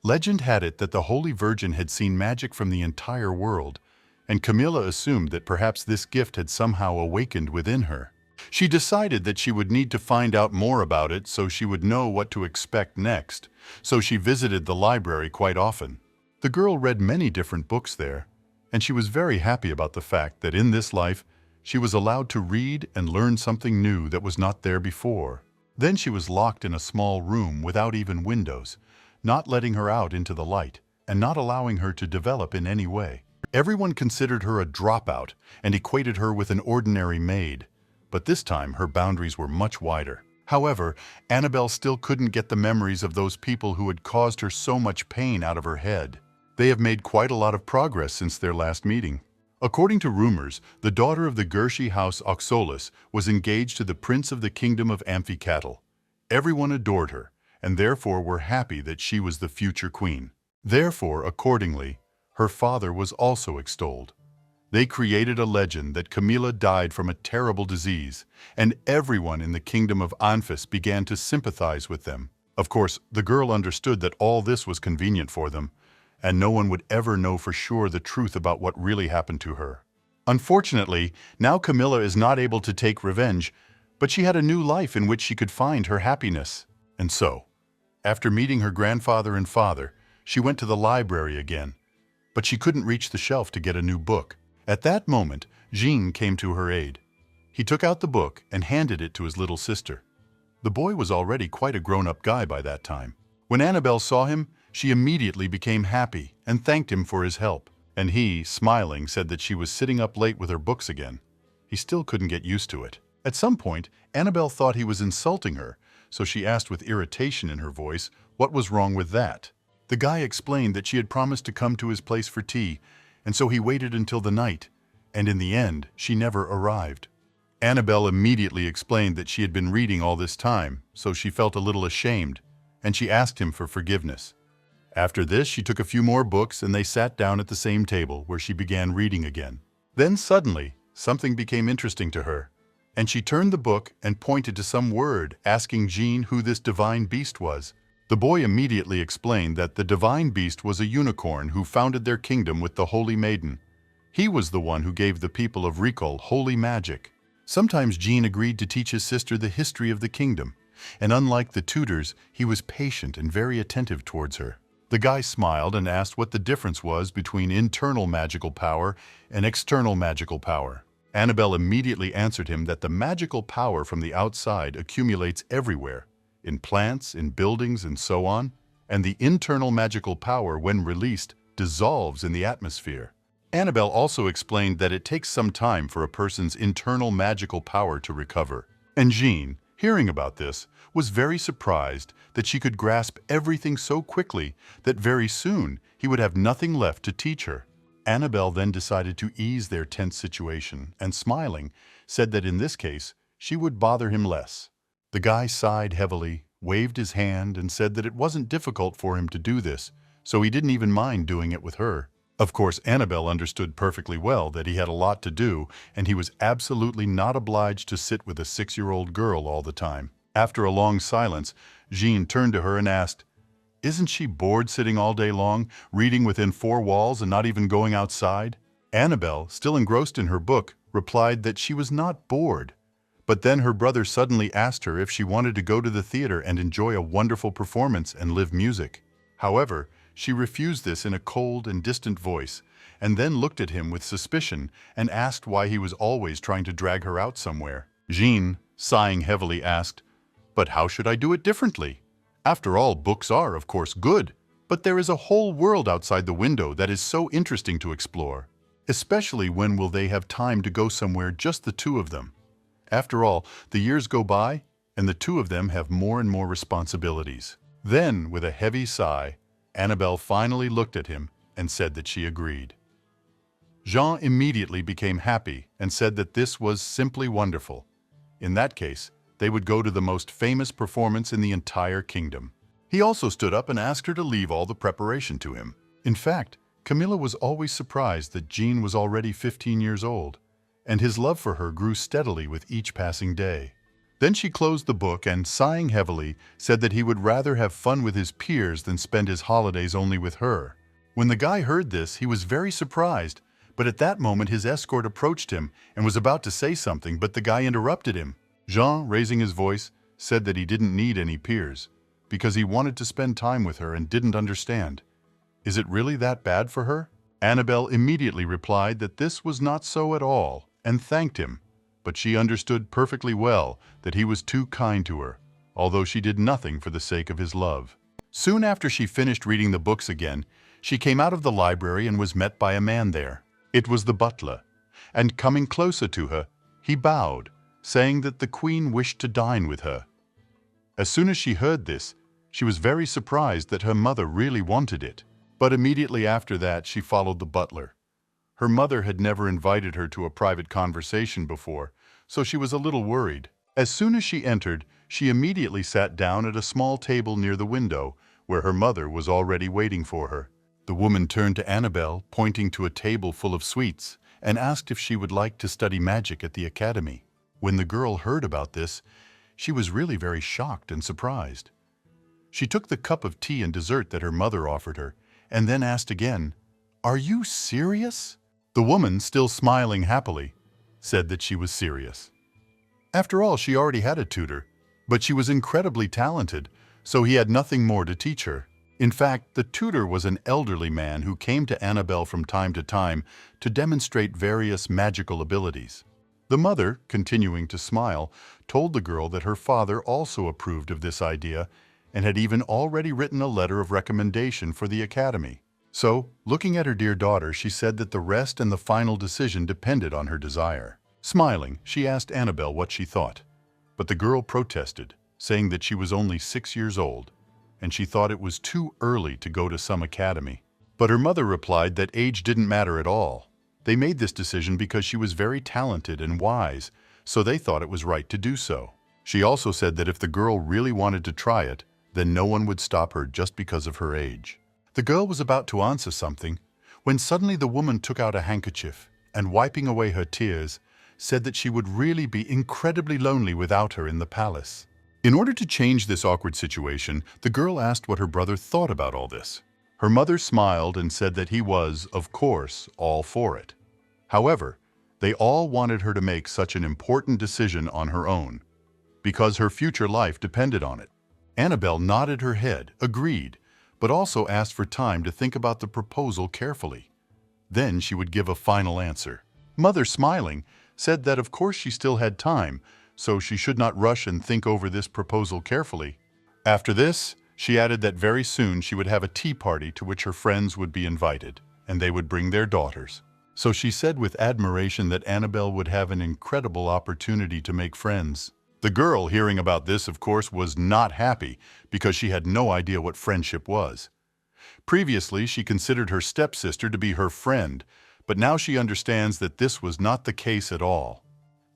Legend had it that the Holy Virgin had seen magic from the entire world, and Camilla assumed that perhaps this gift had somehow awakened within her. She decided that she would need to find out more about it so she would know what to expect next, so she visited the library quite often. The girl read many different books there, and she was very happy about the fact that in this life she was allowed to read and learn something new that was not there before. Then she was locked in a small room without even windows, not letting her out into the light, and not allowing her to develop in any way. Everyone considered her a dropout and equated her with an ordinary maid, but this time her boundaries were much wider. However, Annabelle still couldn't get the memories of those people who had caused her so much pain out of her head. They have made quite a lot of progress since their last meeting. According to rumors, the daughter of the Gershi house Oxolis was engaged to the prince of the kingdom of Amphicatel. Everyone adored her, and therefore were happy that she was the future queen. Therefore, accordingly, her father was also extolled. They created a legend that Camilla died from a terrible disease, and everyone in the kingdom of Anfis began to sympathize with them. Of course, the girl understood that all this was convenient for them, and no one would ever know for sure the truth about what really happened to her. Unfortunately, now Camilla is not able to take revenge, but she had a new life in which she could find her happiness. And so, after meeting her grandfather and father, she went to the library again, but she couldn't reach the shelf to get a new book. At that moment, Jean came to her aid. He took out the book and handed it to his little sister. The boy was already quite a grown-up guy by that time. When Annabelle saw him, she immediately became happy and thanked him for his help. And he, smiling, said that she was sitting up late with her books again. He still couldn't get used to it. At some point, Annabelle thought he was insulting her, so she asked with irritation in her voice what was wrong with that. The guy explained that she had promised to come to his place for tea, and so he waited until the night, and in the end, she never arrived. Annabelle immediately explained that she had been reading all this time, so she felt a little ashamed, and she asked him for forgiveness. After this, she took a few more books and they sat down at the same table where she began reading again. Then suddenly, something became interesting to her, and she turned the book and pointed to some word, asking Jean who this divine beast was. The boy immediately explained that the divine beast was a unicorn who founded their kingdom with the Holy Maiden. He was the one who gave the people of Reborn holy magic. Sometimes Jean agreed to teach his sister the history of the kingdom, and unlike the tutors, he was patient and very attentive towards her. The guy smiled and asked what the difference was between internal magical power and external magical power. Annabelle immediately answered him that the magical power from the outside accumulates everywhere, in plants, in buildings, and so on, and the internal magical power, when released, dissolves in the atmosphere. Annabelle also explained that it takes some time for a person's internal magical power to recover. And Jean, hearing about this, was very surprised that she could grasp everything so quickly that very soon he would have nothing left to teach her. Annabelle then decided to ease their tense situation and, smiling, said that in this case she would bother him less. The guy sighed heavily, waved his hand, and said that it wasn't difficult for him to do this, so he didn't even mind doing it with her. Of course, Annabelle understood perfectly well that he had a lot to do, and he was absolutely not obliged to sit with a 6-year-old girl all the time. After a long silence, Jean turned to her and asked, "Isn't she bored sitting all day long, reading within 4 walls and not even going outside?" Annabelle, still engrossed in her book, replied that she was not bored, But then her brother suddenly asked her if she wanted to go to the theater and enjoy a wonderful performance and live music. However, she refused this in a cold and distant voice, and then looked at him with suspicion and asked why he was always trying to drag her out somewhere. Jean, sighing heavily, asked, "But how should I do it differently? After all, books are, of course, good, but there is a whole world outside the window that is so interesting to explore. Especially when will they have time to go somewhere just the two of them? After all, the years go by, and the two of them have more and more responsibilities." Then, with a heavy sigh, Annabelle finally looked at him and said that she agreed. Jean immediately became happy and said that this was simply wonderful. In that case, they would go to the most famous performance in the entire kingdom. He also stood up and asked her to leave all the preparation to him. In fact, Camilla was always surprised that Jean was already 15 years old, and his love for her grew steadily with each passing day. Then she closed the book and, sighing heavily, said that he would rather have fun with his peers than spend his holidays only with her. When the guy heard this, he was very surprised, but at that moment his escort approached him and was about to say something, but the guy interrupted him. Jean, raising his voice, said that he didn't need any peers, because he wanted to spend time with her and didn't understand. Is it really that bad for her? Annabelle immediately replied that this was not so at all, and thanked him, but she understood perfectly well that he was too kind to her, although she did nothing for the sake of his love. Soon after she finished reading the books again, she came out of the library and was met by a man there. It was the butler, and coming closer to her, he bowed, saying that the queen wished to dine with her. As soon as she heard this, she was very surprised that her mother really wanted it. But immediately after that, she followed the butler. Her mother had never invited her to a private conversation before, so she was a little worried. As soon as she entered, she immediately sat down at a small table near the window, where her mother was already waiting for her. The woman turned to Annabelle, pointing to a table full of sweets, and asked if she would like to study magic at the academy. When the girl heard about this, she was really very shocked and surprised. She took the cup of tea and dessert that her mother offered her, and then asked again, "Are you serious?" The woman, still smiling happily, said that she was serious. After all, she already had a tutor, but she was incredibly talented, so he had nothing more to teach her. In fact, the tutor was an elderly man who came to Annabelle from time to demonstrate various magical abilities. The mother, continuing to smile, told the girl that her father also approved of this idea and had even already written a letter of recommendation for the academy. So, looking at her dear daughter, she said that the rest and the final decision depended on her desire. Smiling, she asked Annabelle what she thought, but the girl protested, saying that she was only 6 years old, and she thought it was too early to go to some academy. But her mother replied that age didn't matter at all. They made this decision because she was very talented and wise, so they thought it was right to do so. She also said that if the girl really wanted to try it, then no one would stop her just because of her age. The girl was about to answer something, when suddenly the woman took out a handkerchief and, wiping away her tears, said that she would really be incredibly lonely without her in the palace. In order to change this awkward situation, the girl asked what her brother thought about all this. Her mother smiled and said that he was, of course, all for it. However, they all wanted her to make such an important decision on her own, because her future life depended on it. Annabelle nodded her head, agreed, but also asked for time to think about the proposal carefully. Then she would give a final answer. Mother, smiling, said that of course she still had time, so she should not rush and think over this proposal carefully. After this, she added that very soon she would have a tea party to which her friends would be invited, and they would bring their daughters. So she said with admiration that Annabelle would have an incredible opportunity to make friends. The girl, hearing about this, of course, was not happy because she had no idea what friendship was. Previously, she considered her stepsister to be her friend, but now she understands that this was not the case at all.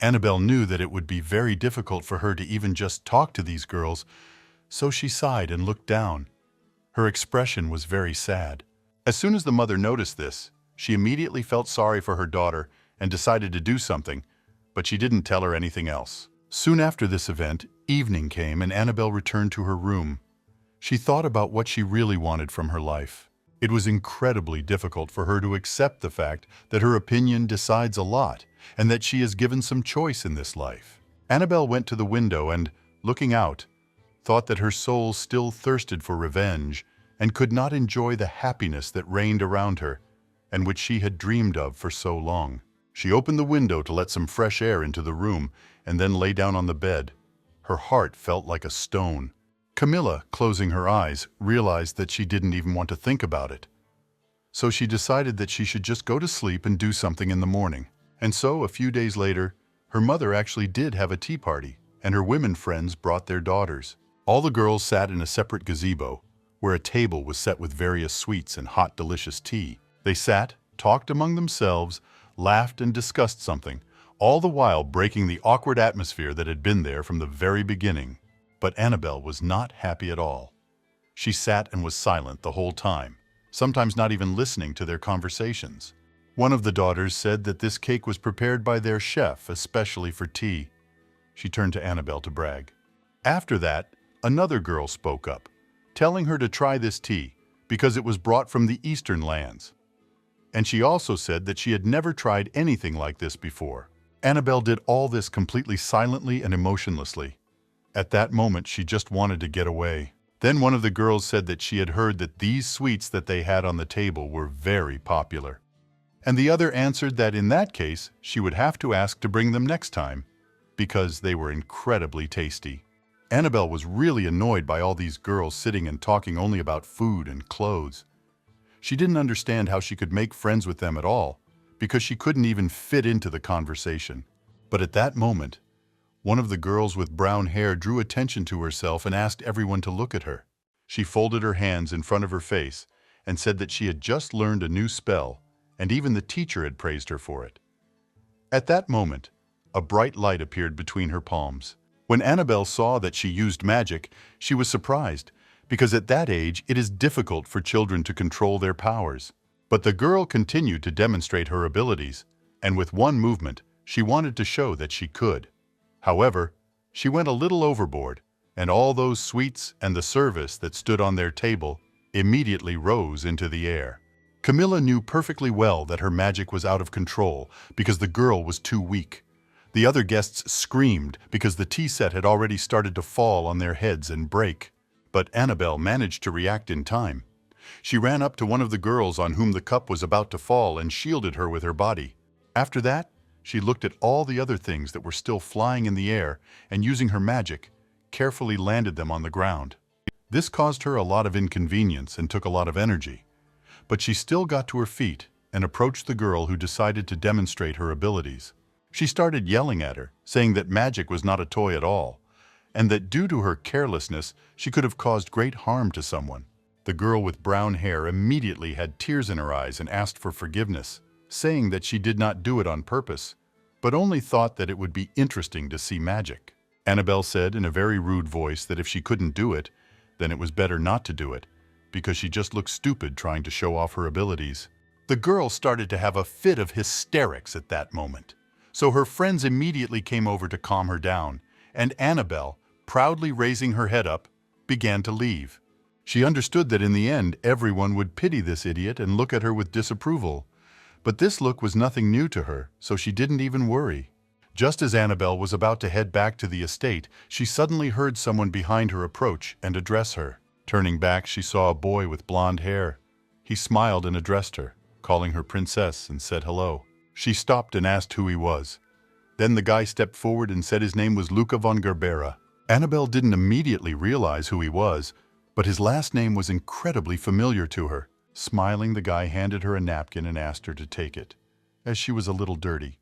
Annabelle knew that it would be very difficult for her to even just talk to these girls, so she sighed and looked down. Her expression was very sad. As soon as the mother noticed this, she immediately felt sorry for her daughter and decided to do something, but she didn't tell her anything else. Soon after this event, evening came and Annabelle returned to her room. She thought about what she really wanted from her life. It was incredibly difficult for her to accept the fact that her opinion decides a lot and that she is given some choice in this life. Annabelle went to the window and, looking out, thought that her soul still thirsted for revenge and could not enjoy the happiness that reigned around her and which she had dreamed of for so long. She opened the window to let some fresh air into the room and then lay down on the bed. Her heart felt like a stone. Camilla, closing her eyes, realized that she didn't even want to think about it. So she decided that she should just go to sleep and do something in the morning. And so, a few days later, her mother actually did have a tea party, and her women friends brought their daughters. All the girls sat in a separate gazebo, where a table was set with various sweets and hot, delicious tea. They sat, talked among themselves, laughed and discussed something, all the while breaking the awkward atmosphere that had been there from the very beginning. But Annabelle was not happy at all. She sat and was silent the whole time, sometimes not even listening to their conversations. One of the daughters said that this cake was prepared by their chef, especially for tea. She turned to Annabelle to brag. After that, another girl spoke up, telling her to try this tea because it was brought from the eastern lands. And she also said that she had never tried anything like this before. Annabelle did all this completely silently and emotionlessly. At that moment, she just wanted to get away. Then one of the girls said that she had heard that these sweets that they had on the table were very popular. And the other answered that in that case, she would have to ask to bring them next time, because they were incredibly tasty. Annabelle was really annoyed by all these girls sitting and talking only about food and clothes. She didn't understand how she could make friends with them at all, because she couldn't even fit into the conversation. But at that moment, one of the girls with brown hair drew attention to herself and asked everyone to look at her. She folded her hands in front of her face and said that she had just learned a new spell, and even the teacher had praised her for it. At that moment, a bright light appeared between her palms. When Annabelle saw that she used magic, she was surprised, because at that age it is difficult for children to control their powers. But the girl continued to demonstrate her abilities, and with one movement, she wanted to show that she could. However, she went a little overboard, and all those sweets and the service that stood on their table immediately rose into the air. Camilla knew perfectly well that her magic was out of control because the girl was too weak. The other guests screamed because the tea set had already started to fall on their heads and break. But Annabelle managed to react in time. She ran up to one of the girls on whom the cup was about to fall and shielded her with her body. After that, she looked at all the other things that were still flying in the air and, using her magic, carefully landed them on the ground. This caused her a lot of inconvenience and took a lot of energy. But she still got to her feet and approached the girl who decided to demonstrate her abilities. She started yelling at her, saying that magic was not a toy at all, and that due to her carelessness, she could have caused great harm to someone. The girl with brown hair immediately had tears in her eyes and asked for forgiveness, saying that she did not do it on purpose, but only thought that it would be interesting to see magic. Annabelle said in a very rude voice that if she couldn't do it, then it was better not to do it, because she just looked stupid trying to show off her abilities. The girl started to have a fit of hysterics at that moment, so her friends immediately came over to calm her down, and Annabelle, proudly raising her head up, began to leave. She understood that in the end everyone would pity this idiot and look at her with disapproval. But this look was nothing new to her, so she didn't even worry. Just as Annabelle was about to head back to the estate, she suddenly heard someone behind her approach and address her. Turning back, she saw a boy with blonde hair. He smiled and addressed her, calling her princess, and said hello. She stopped and asked who he was. Then the guy stepped forward and said his name was Luca von Gerbera. Annabelle didn't immediately realize who he was, but his last name was incredibly familiar to her. Smiling, the guy handed her a napkin and asked her to take it, as she was a little dirty.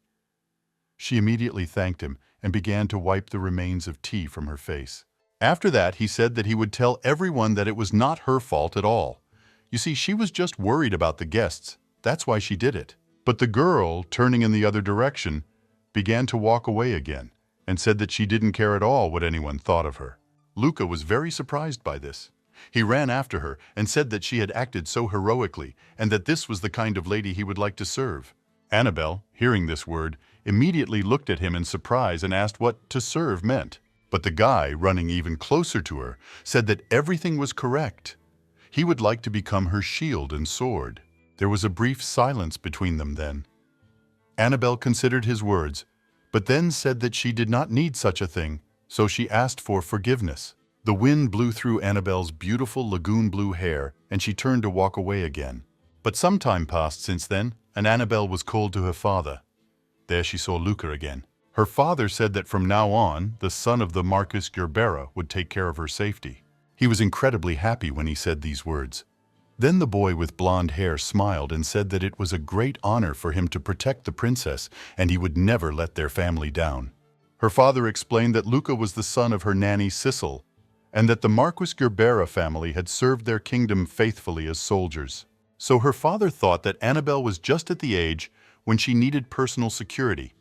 She immediately thanked him and began to wipe the remains of tea from her face. After that, he said that he would tell everyone that it was not her fault at all. You see, she was just worried about the guests. That's why she did it. But the girl, turning in the other direction, began to walk away again and said that she didn't care at all what anyone thought of her. Luca was very surprised by this. He ran after her and said that she had acted so heroically and that this was the kind of lady he would like to serve. Annabelle, hearing this word, immediately looked at him in surprise and asked what "to serve" meant. But the guy, running even closer to her, said that everything was correct. He would like to become her shield and sword. There was a brief silence between them then. Annabelle considered his words, but then said that she did not need such a thing, so she asked for forgiveness. The wind blew through Annabelle's beautiful lagoon blue hair, and she turned to walk away again. But some time passed since then, and Annabelle was called to her father. There she saw Luca again. Her father said that from now on, the son of the Marquis Gerbera would take care of her safety. He was incredibly happy when he said these words. Then the boy with blonde hair smiled and said that it was a great honor for him to protect the princess, and he would never let their family down. Her father explained that Luca was the son of her nanny Sissel, and that the Marquis Gerbera family had served their kingdom faithfully as soldiers. So her father thought that Annabelle was just at the age when she needed personal security,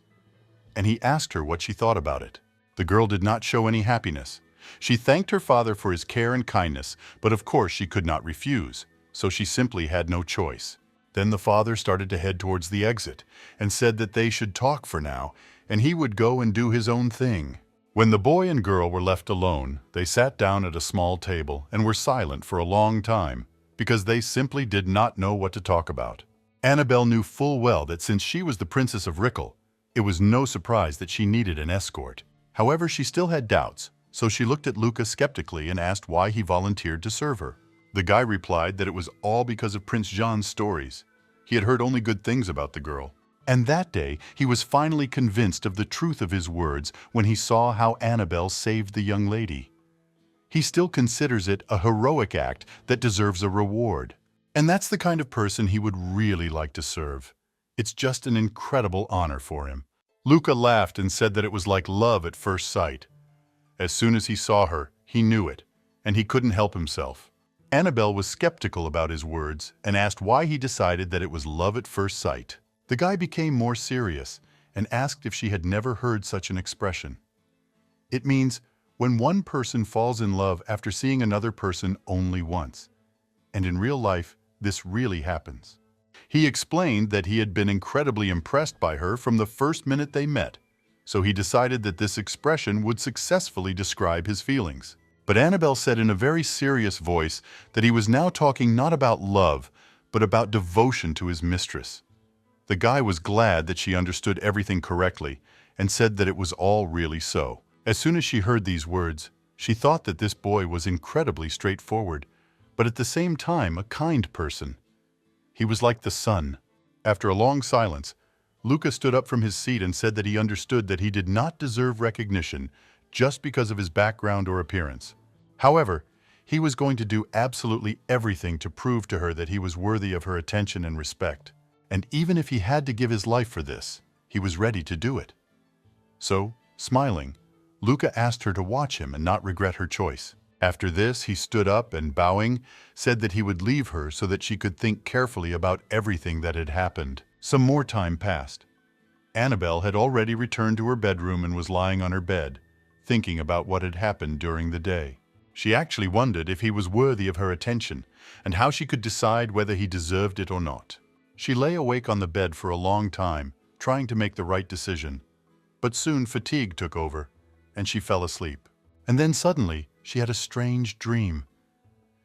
and he asked her what she thought about it. The girl did not show any happiness. She thanked her father for his care and kindness, but of course she could not refuse, so she simply had no choice. Then the father started to head towards the exit and said that they should talk for now, and he would go and do his own thing. When the boy and girl were left alone, they sat down at a small table and were silent for a long time, because they simply did not know what to talk about. Annabelle knew full well that since she was the Princess of Rickle, it was no surprise that she needed an escort. However, she still had doubts, so she looked at Luca skeptically and asked why he volunteered to serve her. The guy replied that it was all because of Prince John's stories. He had heard only good things about the girl. And that day, he was finally convinced of the truth of his words when he saw how Annabelle saved the young lady. He still considers it a heroic act that deserves a reward. And that's the kind of person he would really like to serve. It's just an incredible honor for him. Luca laughed and said that it was like love at first sight. As soon as he saw her, he knew it, and he couldn't help himself. Annabelle was skeptical about his words and asked why he decided that it was love at first sight. The guy became more serious and asked if she had never heard such an expression. It means when one person falls in love after seeing another person only once. And in real life, this really happens. He explained that he had been incredibly impressed by her from the first minute they met, so he decided that this expression would successfully describe his feelings. But Annabelle said in a very serious voice that he was now talking not about love, but about devotion to his mistress. The guy was glad that she understood everything correctly and said that it was all really so. As soon as she heard these words, she thought that this boy was incredibly straightforward, but at the same time a kind person. He was like the sun. After a long silence, Luca stood up from his seat and said that he understood that he did not deserve recognition just because of his background or appearance. However, he was going to do absolutely everything to prove to her that he was worthy of her attention and respect. And even if he had to give his life for this, he was ready to do it. So, smiling, Luca asked her to watch him and not regret her choice. After this, he stood up and, bowing, said that he would leave her so that she could think carefully about everything that had happened. Some more time passed. Annabelle had already returned to her bedroom and was lying on her bed, thinking about what had happened during the day. She actually wondered if he was worthy of her attention and how she could decide whether he deserved it or not. She lay awake on the bed for a long time, trying to make the right decision. But soon fatigue took over, and she fell asleep. And then suddenly, she had a strange dream.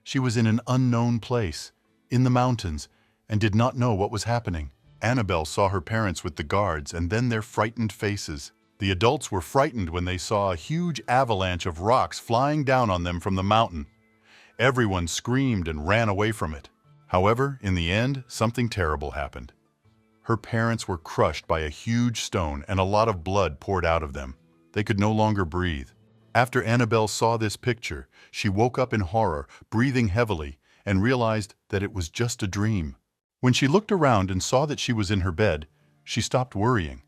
She was in an unknown place, in the mountains, and did not know what was happening. Annabelle saw her parents with the guards and then their frightened faces. The adults were frightened when they saw a huge avalanche of rocks flying down on them from the mountain. Everyone screamed and ran away from it. However, in the end, something terrible happened. Her parents were crushed by a huge stone and a lot of blood poured out of them. They could no longer breathe. After Annabelle saw this picture, she woke up in horror, breathing heavily, and realized that it was just a dream. When she looked around and saw that she was in her bed, she stopped worrying.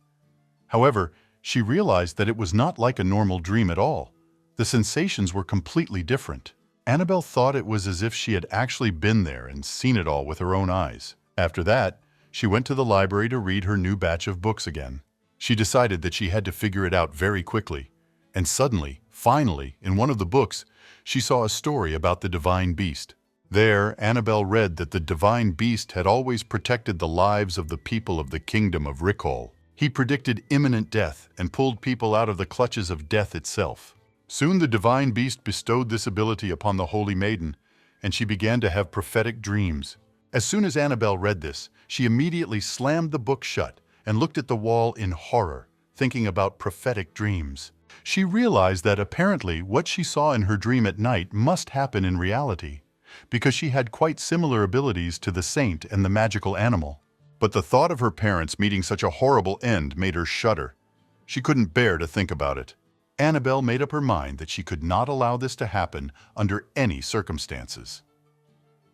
However, she realized that it was not like a normal dream at all. The sensations were completely different. Annabelle thought it was as if she had actually been there and seen it all with her own eyes. After that, she went to the library to read her new batch of books again. She decided that she had to figure it out very quickly. And suddenly, finally, in one of the books, she saw a story about the divine beast. There, Annabelle read that the divine beast had always protected the lives of the people of the kingdom of Rickle. He predicted imminent death and pulled people out of the clutches of death itself. Soon the divine beast bestowed this ability upon the holy maiden, and she began to have prophetic dreams. As soon as Annabelle read this, she immediately slammed the book shut and looked at the wall in horror, thinking about prophetic dreams. She realized that apparently what she saw in her dream at night must happen in reality, because she had quite similar abilities to the saint and the magical animal. But the thought of her parents meeting such a horrible end made her shudder. She couldn't bear to think about it. Annabelle made up her mind that she could not allow this to happen under any circumstances.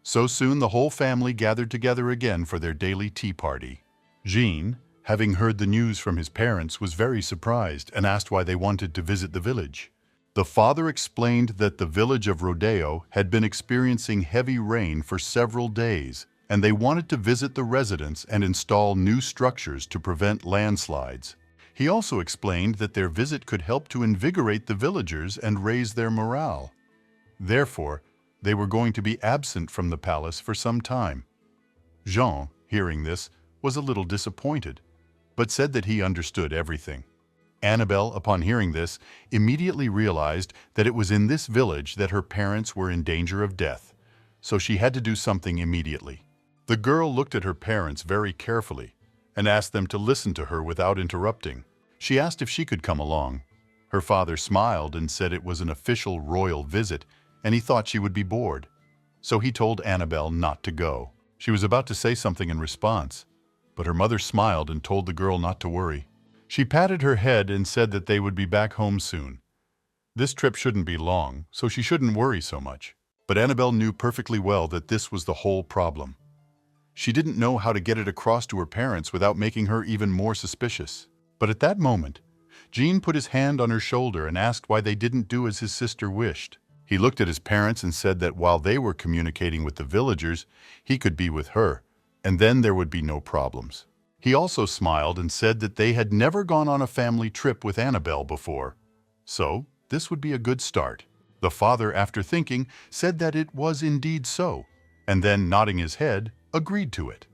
So soon the whole family gathered together again for their daily tea party. Jean, having heard the news from his parents, was very surprised and asked why they wanted to visit the village. The father explained that the village of Rodeo had been experiencing heavy rain for several days, and they wanted to visit the residents and install new structures to prevent landslides. He also explained that their visit could help to invigorate the villagers and raise their morale. Therefore, they were going to be absent from the palace for some time. Jean, hearing this, was a little disappointed, but said that he understood everything. Annabelle, upon hearing this, immediately realized that it was in this village that her parents were in danger of death, so she had to do something immediately. The girl looked at her parents very carefully and asked them to listen to her without interrupting. She asked if she could come along. Her father smiled and said it was an official royal visit and he thought she would be bored. So he told Annabelle not to go. She was about to say something in response, but her mother smiled and told the girl not to worry. She patted her head and said that they would be back home soon. This trip shouldn't be long, so she shouldn't worry so much. But Annabelle knew perfectly well that this was the whole problem. She didn't know how to get it across to her parents without making her even more suspicious. But at that moment, Jean put his hand on her shoulder and asked why they didn't do as his sister wished. He looked at his parents and said that while they were communicating with the villagers, he could be with her, and then there would be no problems. He also smiled and said that they had never gone on a family trip with Annabelle before, so this would be a good start. The father, after thinking, said that it was indeed so, and then, nodding his head, agreed to it.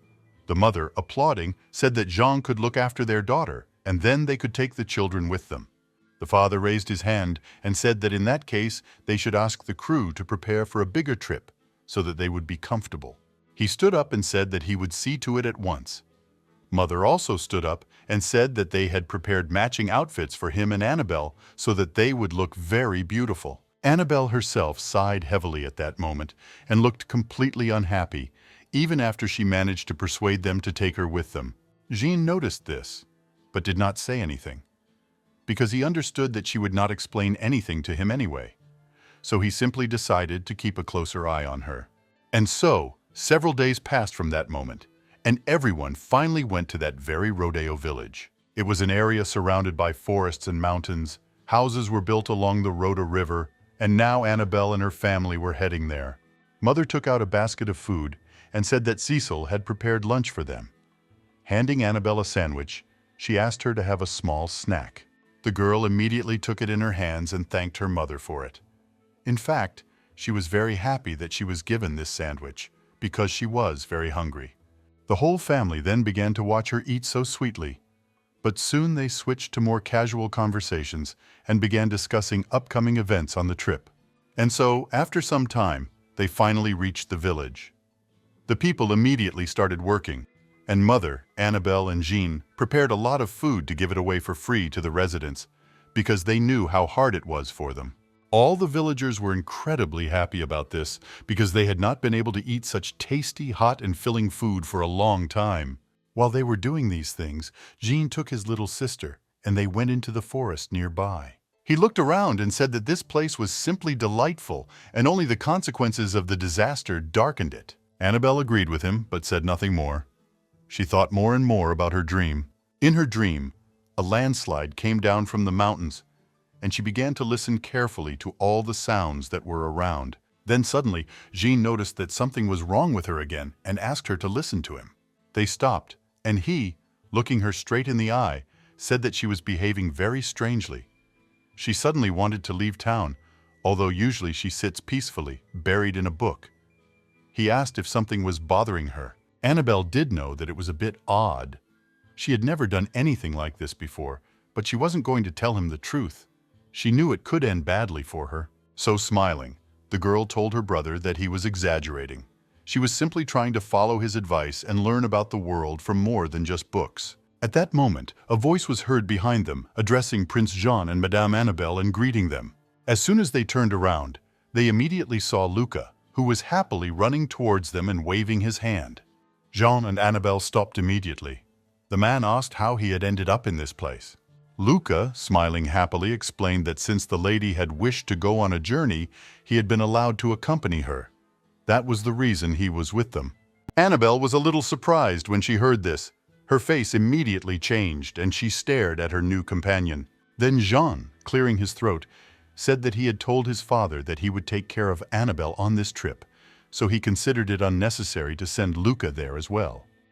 The mother, applauding, said that Jean could look after their daughter, and then they could take the children with them. The father raised his hand and said that in that case they should ask the crew to prepare for a bigger trip so that they would be comfortable. He stood up and said that he would see to it at once. Mother also stood up and said that they had prepared matching outfits for him and Annabelle so that they would look very beautiful. Annabelle herself sighed heavily at that moment and looked completely unhappy, even after she managed to persuade them to take her with them. Jean noticed this, but did not say anything, because he understood that she would not explain anything to him anyway. So he simply decided to keep a closer eye on her. And so, several days passed from that moment, and everyone finally went to that very Rodeo village. It was an area surrounded by forests and mountains. Houses were built along the Rhoda River, and now Annabelle and her family were heading there. Mother took out a basket of food and said that Cecil had prepared lunch for them. Handing Annabelle a sandwich, she asked her to have a small snack. The girl immediately took it in her hands and thanked her mother for it. In fact, she was very happy that she was given this sandwich, because she was very hungry. The whole family then began to watch her eat so sweetly, but soon they switched to more casual conversations and began discussing upcoming events on the trip. And so, after some time, they finally reached the village. The people immediately started working, and Mother, Annabelle, and Jean prepared a lot of food to give it away for free to the residents, because they knew how hard it was for them. All the villagers were incredibly happy about this, because they had not been able to eat such tasty, hot, and filling food for a long time. While they were doing these things, Jean took his little sister, and they went into the forest nearby. He looked around and said that this place was simply delightful, and only the consequences of the disaster darkened it. Annabelle agreed with him, but said nothing more. She thought more and more about her dream. In her dream, a landslide came down from the mountains, and she began to listen carefully to all the sounds that were around. Then suddenly, Jean noticed that something was wrong with her again and asked her to listen to him. They stopped, and he, looking her straight in the eye, said that she was behaving very strangely. She suddenly wanted to leave town, although usually she sits peacefully, buried in a book. He asked if something was bothering her. Annabelle did know that it was a bit odd. She had never done anything like this before, but she wasn't going to tell him the truth. She knew it could end badly for her. So smiling, the girl told her brother that he was exaggerating. She was simply trying to follow his advice and learn about the world from more than just books. At that moment, a voice was heard behind them, addressing Prince Jean and Madame Annabelle and greeting them. As soon as they turned around, they immediately saw Luca, who was happily running towards them and waving his hand. Jean and Annabelle stopped immediately. The man asked how he had ended up in this place. Luca, smiling happily, explained that since the lady had wished to go on a journey, he had been allowed to accompany her. That was the reason he was with them. Annabelle was a little surprised when she heard this. Her face immediately changed, and she stared at her new companion. Then Jean, clearing his throat, said that he had told his father that he would take care of Annabelle on this trip, so he considered it unnecessary to send Luca there as well.